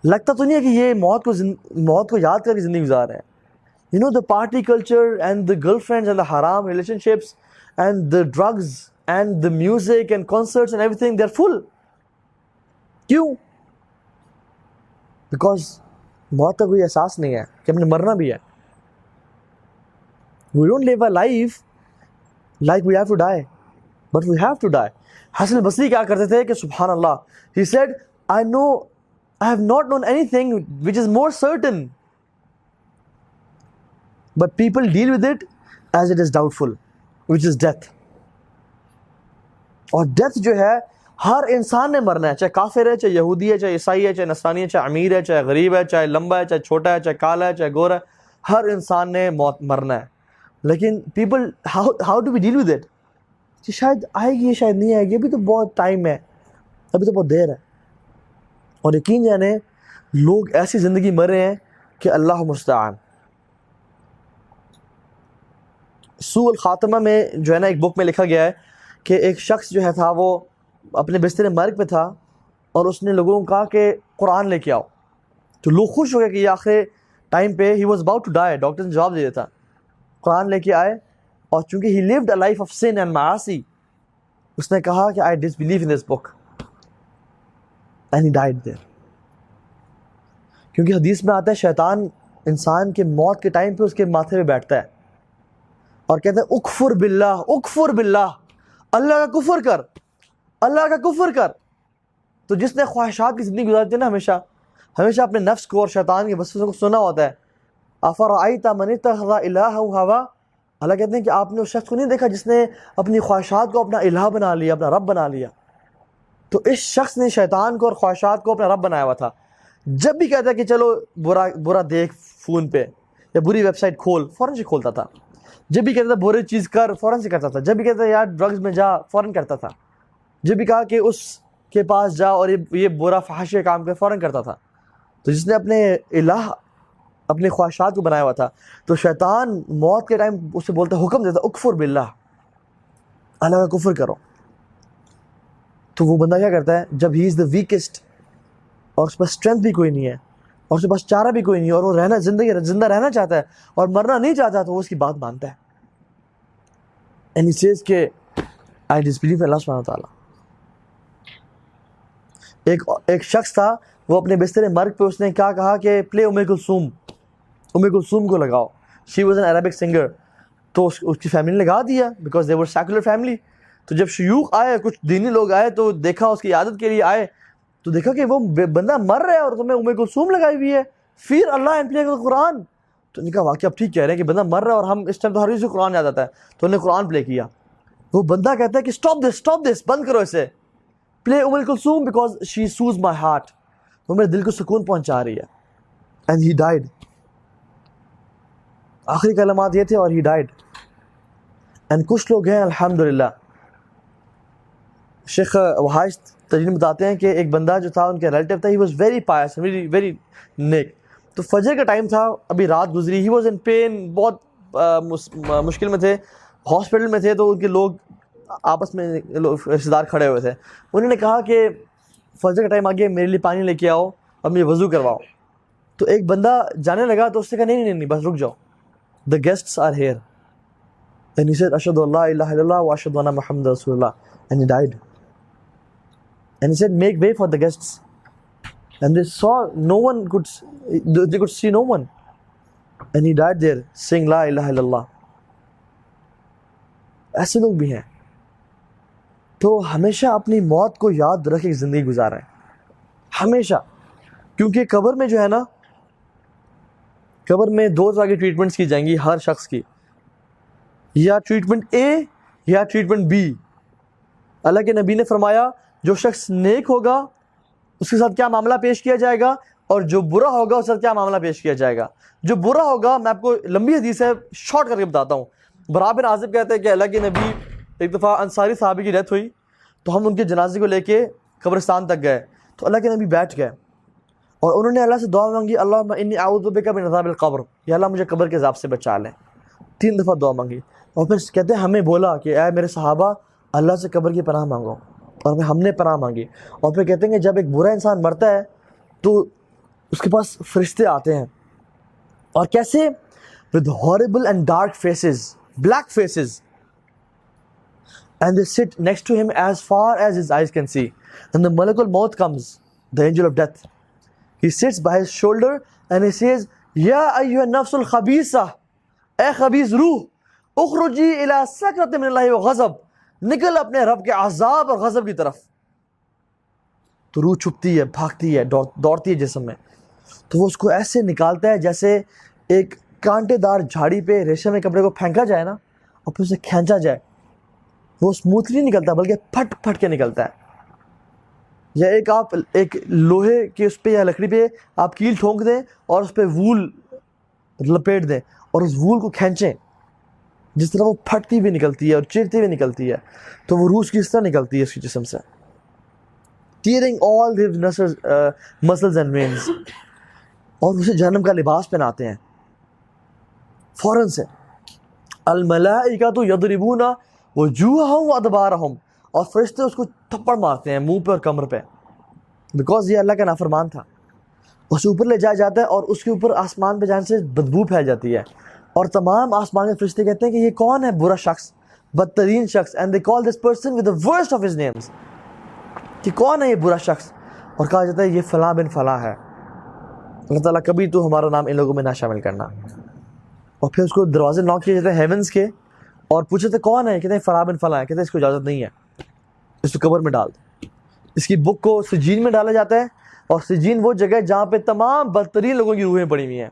لگتا تو نہیں ہے کہ یہ موت کو یاد کر کے زندگی گزار رہے ہیں. You know, the party culture and the girl friends and the حرام relationships and the drugs and the music and concerts and everything, they are full. کیوں؟ بیکاز موت کا کوئی احساس نہیں ہے کہ ہم نے مرنا بھی ہے. We don't live a life like we have to die, but we have to die. حسن البصری کیا کرتے تھے کہ سبحان اللہ, he said I have not known anything which is more certain, but people deal with it as it is doubtful, which is death. اور death جو ہے ہر انسان نے مرنا ہے, چاہے کافر ہے, چاہے یہودی ہے, چاہے عیسائی ہے, چاہے نصرانی ہے, چاہے امیر ہے, چاہے غریب ہے, چاہے لمبا ہے, چاہے چھوٹا ہے, چاہے کالا ہے, چاہے گورا ہے, ہر انسان نے مرنا ہے. لیکن people how do we deal with it, کہ شاید آئے گی, شاید نہیں آئے گی, ابھی تو بہت ٹائم ہے, ابھی تو بہت دیر ہے. اور یقین جانے لوگ ایسی زندگی مر رہے ہیں کہ اللہ مستعان. سوء الخاتمہ میں جو ہے نا, ایک بک میں لکھا گیا ہے کہ ایک شخص جو ہے تھا وہ اپنے بستر مرگ پہ تھا, اور اس نے لوگوں کو کہا کہ قرآن لے کے آؤ. تو لوگ خوش ہو گئے کہ یہ آخر ٹائم پہ he was about to die, doctor نے جواب دے دیا تھا. قرآن لے کے آئے, اور چونکہ he lived a life of sin and معاصی, اس نے کہا کہ I disbelieve in this book and he died there. کیونکہ حدیث میں آتا ہے شیطان انسان کے موت کے ٹائم پہ اس کے ماتھے پہ بیٹھتا ہے اور کہتا ہے اکفر باللہ, اکفر باللہ, اللہ کا کفر کر, اللہ کا کفر کر. تو جس نے خواہشات کی زندگی گزارتی ہے نا, ہمیشہ اپنے نفس کو اور شیطان کی وسوسوں کو سنا ہوتا ہے. افرأیت من اتخذ الہہ ہوا, اللہ کہتے ہیں کہ آپ نے اس شخص کو نہیں دیکھا جس نے اپنی خواہشات کو اپنا الہ بنا لیا, اپنا رب بنا لیا. تو اس شخص نے شیطان کو اور خواہشات کو اپنا رب بنایا ہوا تھا. جب بھی کہتا ہے کہ چلو برا دیکھ فون پہ, یا بری ویب سائٹ کھول, فوراً سے کھولتا تھا. جب بھی کہتا تھا بری چیز کر, فوراً سے کرتا تھا. جب بھی کہتا تھا یار ڈرگز میں جا, فوراً کرتا تھا. جب بھی کہا کہ اس کے پاس جا اور یہ برا فحاشی کام کر, فوراً کرتا تھا. تو جس نے اپنے الہ اپنی خواہشات کو بنایا ہوا تھا. تو شیطان موت کے ٹائم اسے بولتا ہے، حکم دیتا ہے اکفر باللہ، اللہ کا کفر کرو. تو وہ بندہ کیا کرتا ہے، جب ہی از دا ویکسٹ اور اس پاس اسٹرینتھ بھی کوئی نہیں ہے اور اس کے پاس چارہ بھی کوئی نہیں ہے اور وہ زندہ رہنا چاہتا ہے اور مرنا نہیں چاہتا، تو وہ اس کی بات مانتا ہے. اینڈ ہی سیز کہ آئی ڈسبلیو اللہ سبحانہ وتعالیٰ. ایک شخص تھا، وہ اپنے بستر مرگ پہ اس نے کیا کہا کہ پلے ام کلثوم کو لگاؤ. She was an Arabic singer. تو اس کی فیملی نے لگا دیا because they were secular family. تو جب شیوخ آئے، کچھ دینی لوگ آئے تو دیکھا، اس کی عادت کے لیے آئے تو دیکھا کہ وہ بندہ مر رہا ہے اور تمہیں ام کلثوم لگائی ہوئی ہے. پھر اللہ اینڈ پلے قرآن. تو نے کہا واقعی اب ٹھیک کہہ رہے ہیں کہ بندہ مر رہا ہے اور ہم اس ٹائم تو ہر چیز قرآن یاد آتا ہے. تو انہوں نے قرآن پلے کیا. وہ بندہ کہتا ہے کہ اسٹاپ دس، بند کرو اسے. Play Umm Kulthum because she سوز مائی ہارٹ، وہ میرے دل کو سکون پہنچا رہی ہے. And he died. آخری کلمات یہ تھے اور ہی ڈائڈ. اینڈ کچھ لوگ ہیں الحمدللہ، شیخ وحاش تجربہ بتاتے ہیں کہ ایک بندہ جو تھا ان کے ریلیٹیو تھا، he was very pious, very very نیک. تو فجر کا ٹائم تھا، ابھی رات گزری، ہی واز ان پین، بہت مشکل میں تھے، ہاسپٹل میں تھے. تو ان کے لوگ آپس میں رشتے دار کھڑے ہوئے تھے. انہوں نے کہا کہ فجر کا ٹائم آ گیا، میرے لیے پانی لے کے آؤ اور مجھے وضو کرواؤ. تو ایک بندہ جانے لگا تو اس نے کہا نہیں بس رک جاؤ، the guests are here. And he said ashhadu an la ilaha illallah wa ashhadu anna muhammadan rasulullah, and he died. And he said make way for the guests. And they saw no one they could see no one, and he died there saying la ilaha illallah. ایسے لوگ بھی ہیں. تو ہمیشہ اپنی موت کو یاد رکھ کے زندگی گزاریں ہمیشہ، کیونکہ قبر میں جو ہے نا، قبر میں دو طرح کی ٹریٹمنٹس کی جائیں گی ہر شخص کی، یا ٹریٹمنٹ اے یا ٹریٹمنٹ بی. اللہ کے نبی نے فرمایا جو شخص نیک ہوگا اس کے ساتھ کیا معاملہ پیش کیا جائے گا، اور جو برا ہوگا اس کے ساتھ کیا معاملہ پیش کیا جائے گا. جو برا ہوگا، میں آپ کو لمبی حدیث ہے شارٹ کر کے بتاتا ہوں. براء بن عازب کہتے ہیں کہ اللہ کے نبی، ایک دفعہ انصاری صحابی کی ڈیتھ ہوئی تو ہم ان کے جنازے کو لے کے قبرستان تک گئے. تو اللہ کے نبی بیٹھ گئے اور انہوں نے اللہ سے دعا مانگی، اللہم انی اعوذ بک من عذاب القبر، یا اللہ مجھے قبر کے عذاب سے بچا لیں. 3 دفعہ دعا مانگی. اور پھر کہتے ہیں ہمیں بولا کہ اے میرے صحابہ اللہ سے قبر کی پناہ مانگو، اور پھر ہم نے پناہ مانگی. اور پھر کہتے ہیں کہ جب ایک برا انسان مرتا ہے تو اس کے پاس فرشتے آتے ہیں، اور کیسے with horrible and dark faces, black faces, and they sit next to him as far as his eyes can see. And the Malakul Maut comes, the angel of death. He sits by his shoulder and he says, Ya ayyuha nafsul khabisa, اے خبیث روح، اخرجی الى سکرت من اللہ و غضب، نکل اپنے رب کے عذاب اور غضب کی طرف. تو روح چھپتی ہے، بھاگتی ہے، دوڑتی ہے جسم میں. تو وہ اس کو ایسے نکالتا ہے جیسے ایک کانٹے دار جھاڑی پہ ریشم کے کپڑے کو پھینکا جائے نا اور پھر اسے کھینچا جائے. وہ اسموتھلی نکلتا ہے بلکہ پھٹ پھٹ کے نکلتا ہے. یا آپ ایک لوہے کے اس پہ یا لکڑی پہ آپ کیل ٹھونک دیں اور اس پہ وول لپیٹ دیں اور اس وول کو کھینچیں، جس طرح وہ پھٹتی بھی نکلتی ہے اور چیرتی بھی نکلتی ہے، تو وہ روح کی اس طرح نکلتی ہے اس کی جسم سے، tearing all his muscles and veins. اور اسے جہنم کا لباس پہناتے ہیں فوراً سے. الملائکۃ یضربون وجوہہم وادبارہم، اور فرشتے اس کو تھپڑ مارتے ہیں منہ پہ اور کمر پہ، بیکاز یہ اللہ کا نافرمان تھا. اسے اوپر لے جایا جاتا ہے اور اس کے اوپر آسمان پہ جانے سے بدبو پھیل جاتی ہے، اور تمام آسمان کے فرشتے کہتے ہیں کہ یہ کون ہے برا شخص، بدترین شخص. And they call this person with the worst of his names، کہ کون ہے یہ برا شخص، اور کہا جاتا ہے یہ فلاں بن فلاں ہے. اللہ تعالیٰ کبھی تو ہمارا نام ان لوگوں میں نہ شامل کرنا. اور پھر اس کو دروازے ناک کیے جاتے ہیں ہیونس کے، اور پوچھتے تھے کون ہے، کہتے ہیں فلاں بن فلاں ہے. کہتے ہیں اس کو اجازت نہیں ہے، اس کو قبر میں ڈال دو. اس کی بک کو سجین میں ڈالا جاتا ہے، اور سجین وہ جگہ ہے جہاں پہ تمام بدترین لوگوں کی روحیں پڑی ہوئی ہیں،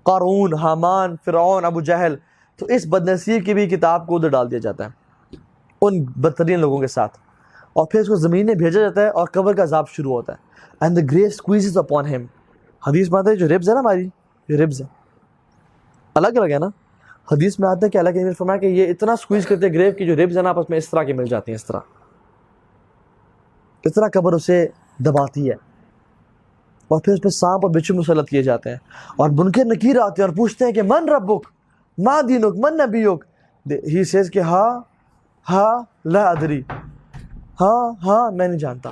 قارون، حامان، فرعون، ابو جہل. تو اس بدنصیب کی بھی کتاب کو ادھر ڈال دیا جاتا ہے ان بدترین لوگوں کے ساتھ. اور پھر اس کو زمین میں بھیجا جاتا ہے اور قبر کا عذاب شروع ہوتا ہے. And the grave squeezes upon him. حدیث میں آتا ہے جو ربز ہے نا ہماری، جو ربز ہے الگ الگ ہے نا، حدیث میں آتا ہے کہ اللہ کے نبی نے فرمایا کہ یہ اتنا سکویز کرتے ہیں گریو کی جو ربز ہیں نا آپس میں اس طرح کی مل جاتی ہیں، اس طرح قبر اسے دباتی ہے. اور پھر اس پہ سانپ اور بچھو مسلط کیے جاتے ہیں، اور منکر نکیر آتے ہیں اور پوچھتے ہیں کہ من ربک ما دینک من نبیک، ہی سیز کہ ہاں لا ادری، ہاں میں نہیں جانتا.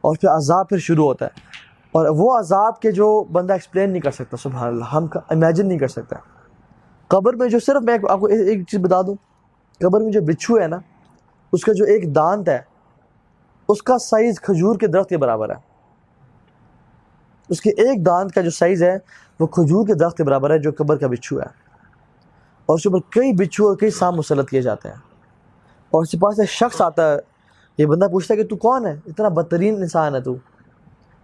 اور پھر عذاب پھر شروع ہوتا ہے، اور وہ عذاب کے جو بندہ ایکسپلین نہیں کر سکتا، سبحان اللہ، ہم امیجن نہیں کر سکتا. قبر میں جو، صرف میں آپ کو ایک چیز بتا دوں، قبر میں جو بچھو ہے نا، اس کا جو ایک دانت ہے اس کا سائز کھجور کے درخت کے برابر ہے. اس کے ایک دانت کا جو سائز ہے وہ کھجور کے درخت کے برابر ہے، جو قبر کا بچھو ہے. اور اس کے اوپر کئی بچھو اور کئی سانپ مسلط کیے جاتے ہیں. اور اس کے پاس ایک شخص آتا ہے، یہ بندہ پوچھتا ہے کہ تو کون ہے، اتنا بدترین انسان ہے تو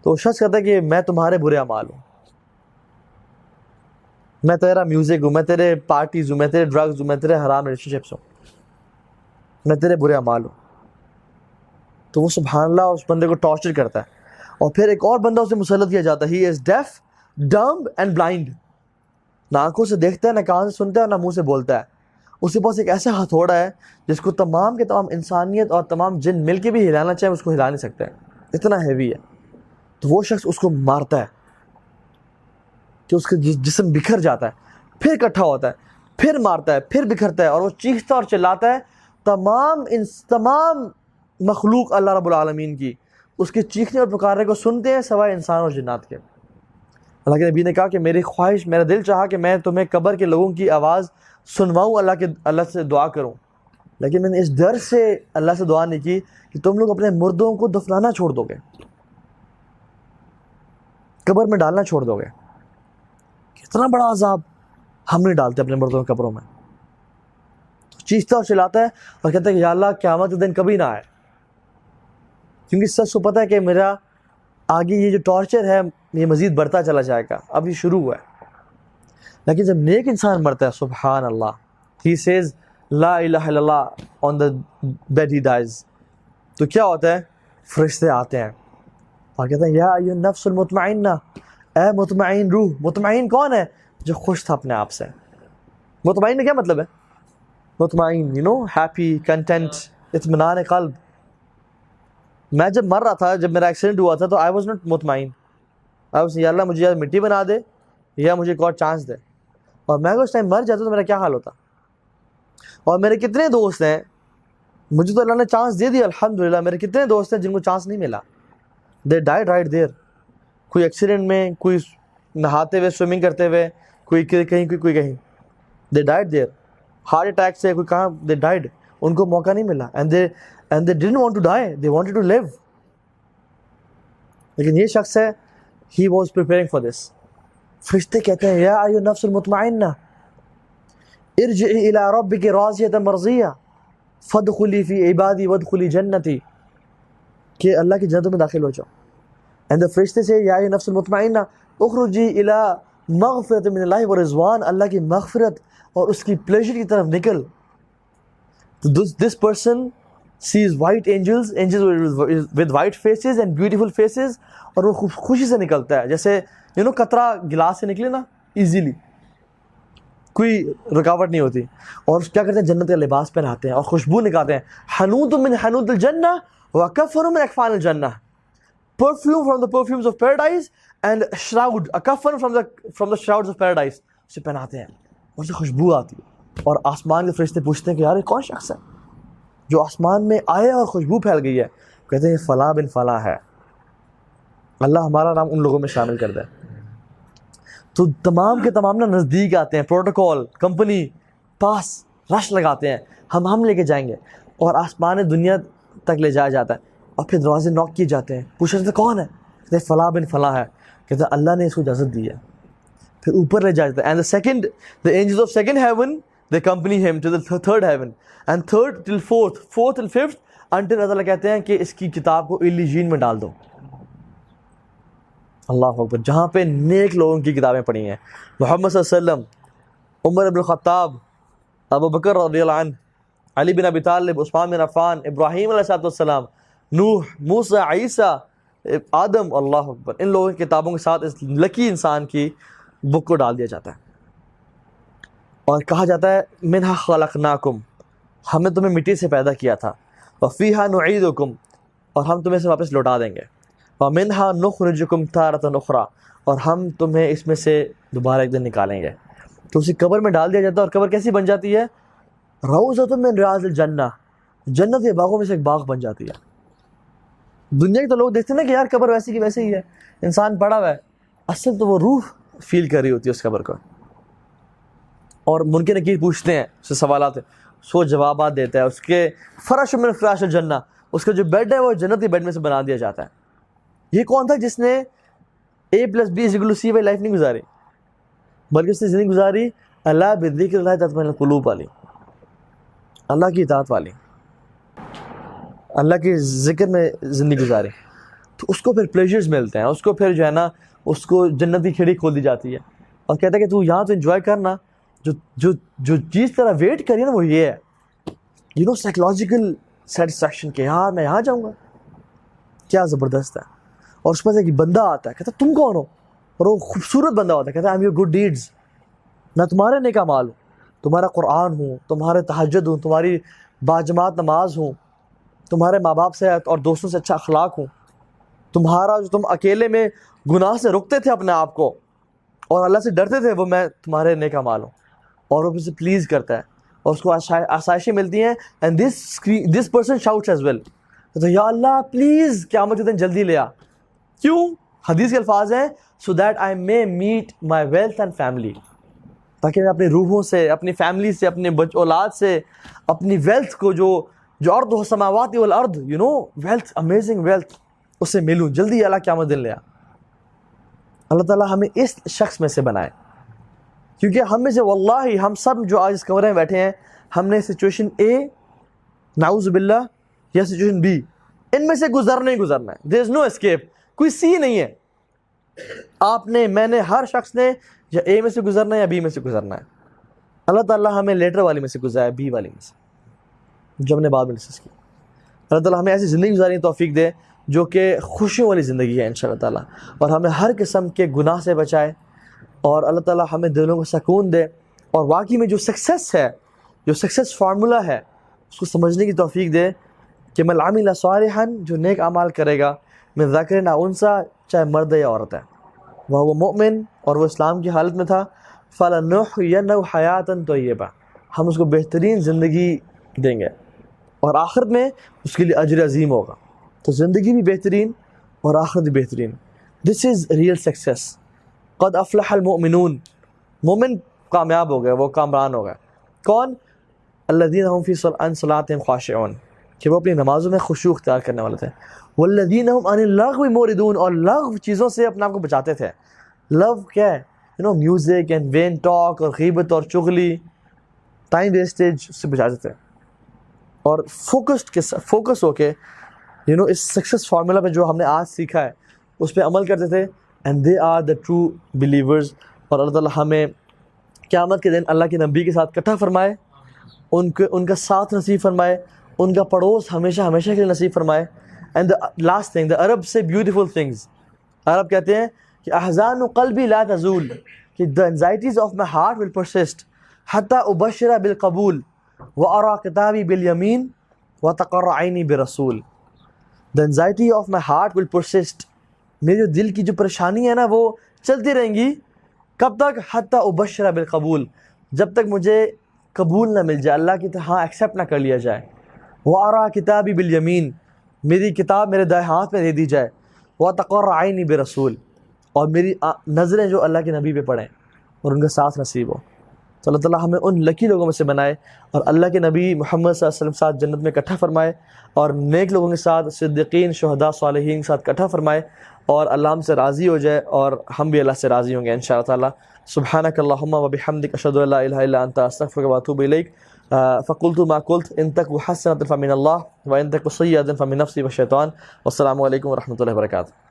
وہ شخص کہتا ہے کہ میں تمہارے برے اعمال ہوں، میں تیرا میوزک ہوں، میں تیرے پارٹیز ہوں، میں تیرے ڈرگز ہوں، میں تیرے حرام ریلیشن شپس ہوں، میں تیرے برے اعمال ہوں. تو وہ سبحان اللہ اس بندے کو ٹارچر کرتا ہے. اور پھر ایک اور بندہ اسے مسلط کیا جاتا ہے، ہی از ڈیف ڈمب اینڈ بلائنڈ، نہ آنکھوں سے دیکھتا ہے، نہ کان سے سنتا ہے، نہ منہ سے بولتا ہے. اس کے پاس ایک ایسا ہتھوڑا ہے جس کو تمام کے تمام انسانیت اور تمام جن مل کے بھی ہلانا چاہے اس کو ہلا نہیں سکتے، اتنا ہیوی ہے. تو وہ شخص اس کو مارتا ہے کہ اس کا جسم بکھر جاتا ہے، پھر اکٹھا ہوتا ہے، پھر مارتا ہے، پھر بکھرتا ہے، اور وہ چیختا اور چلاتا ہے. تمام مخلوق اللہ رب العالمین کی اس کے چیخنے اور پکارنے کو سنتے ہیں سوائے انسان اور جنات کے. اللہ کے نبی نے کہا کہ میری خواہش، میرا دل چاہا کہ میں تمہیں قبر کے لوگوں کی آواز سنواؤں، اللہ سے دعا کروں، لیکن میں نے اس ڈر سے اللہ سے دعا نہیں کی کہ تم لوگ اپنے مردوں کو دفنانا چھوڑ دو گے، قبر میں ڈالنا چھوڑ دو گے. کتنا بڑا عذاب ہم نہیں ڈالتے اپنے مردوں کی قبروں میں. چیختا اور چلاتا ہے اور کہتا ہے کہ یا اللہ قیامت کے دن کبھی نہ آئے، کیونکہ سچ کو پتہ ہے کہ میرا آگے یہ جو ٹارچر ہے یہ مزید بڑھتا چلا جائے گا، اب یہ شروع ہوا ہے. لیکن جب نیک انسان مرتا ہے، سبحان اللہ، ہی سیز لا الہ الا اللہ آن دا بیڈ ہی ڈائز، تو کیا ہوتا ہے، فرشتے آتے ہیں اور کہتے ہیں یا ایھا النفس المطمئنہ، اے مطمئن روح. مطمئن کون ہے؟ جو خوش تھا اپنے آپ سے. مطمئن کا کیا مطلب ہے؟ مطمئن ہیپی، کنٹینٹ، اطمینان قلب. میں جب مر رہا تھا، جب میرا ایکسیڈنٹ ہوا تھا، تو آئی واز ناٹ مطمئن. یا اللہ مجھے یا مٹی بنا دے یا مجھے ایک اور چانس دے. اور میں اس ٹائم مر جاتا تو میرا کیا حال ہوتا. اور میرے کتنے دوست ہیں، مجھے تو اللہ نے چانس دے دیا الحمدللہ، میرے کتنے دوست ہیں جن کو چانس نہیں ملا، دے ڈائیڈ رائٹ دیر. کوئی ایکسیڈنٹ میں، کوئی نہاتے ہوئے، سوئمنگ کرتے ہوئے، کوئی کہیں کوئی کہیں، دے ڈائیڈ دیر. ہارٹ اٹیک سے، کوئی کہاں، دے ڈائیڈ، ان کو موقع نہیں ملا. And they didn't want to die, they wanted to live. لیکن یہ شخص ہے، he was preparing for this. فرشتے کہتے ہیں یا ایھا النفس المطمئنہ ارجعی الی ربک راضیۃ مرضیہ فادخلی فی عبادی وادخلی جنتی، کہ اللہ کی جنتوں میں داخل ہو جاؤ. اینڈ the فرشتے سے یا ایھا النفس المطمئنہ اخرجی الی مغفرۃ من اللہ ورضوان، اللہ کی مغفرت اور اس کی پلیزر کی طرف نکل. This person sees white angels with white faces and beautiful faces، اور وہ خوشی سے نکلتا ہے، جیسے قطرہ گلاس سے نکلے نا، ایزیلی، کوئی رکاوٹ نہیں ہوتی. اور کیا کرتے ہیں، جنت کا لباس پہناتے ہیں اور خوشبو نکالتے ہیں. حنوط من حنوط الجنہ وکفن من اکفان الجنہ، perfume from the perfumes of paradise and shroud، a kafan from the shrouds of paradise، اسے پہناتے ہیں اور اسے خوشبو آتی ہے. اور آسمان کے فرشتے پوچھتے ہیں کہ یار یہ کون شخص ہے جو آسمان میں آئے اور خوشبو پھیل گئی ہے؟ کہتے ہیں فلاں بن فلاں ہے. اللہ ہمارا نام ان لوگوں میں شامل کر دے. تو تمام کے تمام نا نزدیک آتے ہیں، پروٹوکول، کمپنی پاس رش لگاتے ہیں، ہم لے کے جائیں گے. اور آسمان دنیا تک لے جایا جاتا ہے، اور پھر دروازے نوک کیے جاتے ہیں. پوچھا جاتا ہے کون ہے؟ کہتے ہیں فلاں بن فلاں ہے. کہتے ہیں اللہ نے اس کو اجازت دی ہے. پھر اوپر لے جایا جاتا ہے. And the angels of second heaven they accompany him to the third heaven and third till fourth till fifth until اللہ کہتے ہیں کہ اس کی کتاب کو علیین میں ڈال دو. اللہ اکبر. جہاں پہ نیک لوگوں کی کتابیں پڑھی ہیں، محمد صلی اللہ علیہ وسلم، عمر بن الخطاب، ابو بکر رضی اللہ عنہ، علی بن ابی طالب، عثمان بن عفان، ابراہیم علیہ السلام، نوح، موسیٰ، عیسیٰ، آدم. اللہ اکبر. ان لوگوں کی کتابوں کے ساتھ اس لکی انسان کی بک کو ڈال دیا جاتا ہے اور کہا جاتا ہے منہا خلقناکم، ہم نے تمہیں مٹی سے پیدا کیا تھا، وفیہا نعیدکم، اور ہم تمہیں سے واپس لوٹا دیں گے. وَمِنْهَا نُخْرِجُكُمْ تَارَةً أُخْرَى، اور ہم تمہیں اس میں سے دوبارہ ایک دن نکالیں گے. تو اسے قبر میں ڈال دیا جاتا ہے، اور قبر کیسی بن جاتی ہے؟ روضۃ من ریاض الجنہ، جنت کے باغوں میں سے ایک باغ بن جاتی ہے. دنیا کے تو لوگ دیکھتے ہیں نا کہ یار قبر ویسی کی ویسے ہی ہے، انسان پڑا ہوا ہے، اصل تو وہ روح فیل کر رہی ہوتی ہے اس قبر کو. اور منکر نکیر پوچھتے ہیں، اس سے سوالات ہیں، سو جوابات دیتا ہے. اس کے فرش من فراش الجنہ، اس کا جو بیڈ ہے وہ جنتی بیڈ میں سے بنا دیا جاتا ہے. یہ کون تھا جس نے A+B=C والی لائف نہیں گزاری، بلکہ اس نے زندگی گزاری اللہ بذکر اللہ تطمئن القلوب والی، اللہ کی اطاعت والی، اللہ کے ذکر میں زندگی گزاری. تو اس کو پھر پلیجرز ملتے ہیں، اس کو پھر جو ہے نا اس کو جنت کی کھڑی کھول دی جاتی ہے، اور کہتا ہے کہ تو یہاں تو انجوائے کرنا، جو چیز طرح ویٹ کری نا وہ یہ ہے، سائیکولوجیکل سیٹسفیکشن کہ یار میں یہاں جاؤں گا، کیا زبردست ہے. اور اس میں سے ایک بندہ آتا ہے، کہتا ہے تم کون ہو؟ اور وہ خوبصورت بندہ ہوتا ہے، کہتا ہے I am your good deeds, میں تمہارے نیک اعمال ہوں، تمہارا قرآن ہوں، تمہارے تہجد ہوں، تمہاری باجماعت نماز ہوں، تمہارے ماں باپ سے اور دوستوں سے اچھا اخلاق ہوں، تمہارا جو تم اکیلے میں گناہ سے رکتے تھے اپنے آپ کو اور اللہ سے ڈرتے تھے، وہ میں تمہارے نیک اعمال ہوں. اور وہ اسے پلیز کرتا ہے اور اس کو آسائشیں ملتی ہیں. And this person shouts as well, تو یا اللہ پلیز قیامت کے دن جلدی لے آ. کیوں؟ حدیث کے الفاظ ہیں so that I may meat my wealth and family, تاکہ میں اپنی روحوں سے، اپنی فیملی سے، اپنے اولاد سے، اپنی ویلتھ کو جو ارض و سماوات والارض، ویلتھ، امیزنگ ویلتھ، اس سے ملوں. جلدی اللہ قیامت دن لے آ. اللہ تعالیٰ ہمیں اس شخص میں سے بنائے، کیونکہ ہم میں سے واللہ ہم سب جو آج اس کمرے میں بیٹھے ہیں، ہم نے سچویشن اے نعوذ باللہ یا سچویشن بی، ان میں سے گزرنا ہی گزرنا ہے. دیر از نو اسکیپ، کوئی سی نہیں ہے. آپ نے، میں نے، ہر شخص نے یا اے میں سے گزرنا ہے یا بی میں سے گزرنا ہے. اللہ تعالیٰ ہمیں لیٹر والی میں سے گزارا، بی والی میں سے جو ہم نے بعد میں ڈسکس کی. اللہ تعالیٰ ہمیں ایسی زندگی گزارنے کی توفیق دے جو کہ خوشیوں والی زندگی ہے انشاءاللہ تعالیٰ، اور ہمیں ہر قسم کے گناہ سے بچائے، اور اللہ تعالیٰ ہمیں دلوں کو سکون دے، اور واقعی میں جو سکسیس ہے، جو سکسیس فارمولا ہے، اس کو سمجھنے کی توفیق دے کہ من عمل صالحا، جو نیک اعمال کرے گا، من ذکر او انثی، چاہے مرد یا عورت ہے، وہ مؤمن، اور وہ اسلام کی حالت میں تھا، فلنحینہ حیاتا طیبہ، ہم اس کو بہترین زندگی دیں گے، اور آخرت میں اس کے لیے اجر عظیم ہوگا. تو زندگی بھی بہترین اور آخرت بھی بہترین. دس از ریئل سکسیس. قد افلح المؤمنون، مومن کامیاب ہو گئے، وہ کامران ہو گئے. کون؟ الذین هم فی صلاتهم خاشعون، کہ وہ اپنی نمازوں میں خشوع اختیار کرنے والے تھے. والذین هم عن اللغو معرضون، اور لغو چیزوں سے اپنے آپ کو بچاتے تھے. لو کیا ہے؟ میوزک اینڈ وین ٹاک اور غیبت اور چغلی، ٹائم ویسٹیج سے بچاتے تھے. اور فوکس ہو کے اس سکسیس فارمولا پہ جو ہم نے آج سیکھا ہے اس پہ عمل کرتے تھے. And they are the true believers. اور اللہ تعالیٰ ہمیں قیامت کے دن اللہ کے نبی کے ساتھ اکٹھا فرمائے، ان کا ساتھ نصیب فرمائے، ان کا پڑوس ہمیشہ ہمیشہ کے لیے نصیب فرمائے. اینڈ لاسٹ تھنگ، دا عرب سے بیوٹیفل تھنگز، عرب کہتے ہیں کہ احزان قلبی لا تزول، کہ the anxieties of my heart will persist حتی ابشر بالقبول وارا کتابی بالیمین وتقر عینی برسول. The anxiety of my heart will persist، میرے جو دل کی جو پریشانی ہے نا وہ چلتی رہیں گی. کب تک؟ حتی ابشر بالقبول، جب تک مجھے قبول نہ مل جائے، اللہ کی ہاں ایکسیپٹ نہ کر لیا جائے. وارا کتابی بالیمین، میری کتاب میرے دائیں ہاتھ میں دے دی جائے. وتقر عینی برسول، اور میری نظریں جو اللہ کے نبی پہ پڑھیں اور ان کا ساتھ نصیب ہو. تو اللہ تعالیٰ ہمیں ان لکی لوگوں میں سے بنائے، اور اللہ کے نبی محمد صلی اللہ علیہ وسلم کے ساتھ جنت میں اکٹھا فرمائے، اور نیک لوگوں کے ساتھ، صدیقین، شہداء، صالحین کے ساتھ اکٹھا فرمائے، اور اللہ ہم سے راضی ہو جائے، اور ہم بھی اللہ سے راضی ہوں گے انشاءاللہ تعالیٰ. سبحانک اللہم و بحمدک، اشہد ان لا الہ الا انت، استغفرک و اتوب الیک. فقلت ما قلت، ان تک حسنۃ فمن اللہ و ان تک سیئۃ فمن نفسی و شیطان. والسلام علیکم و رحمۃ اللہ وبرکاتہ.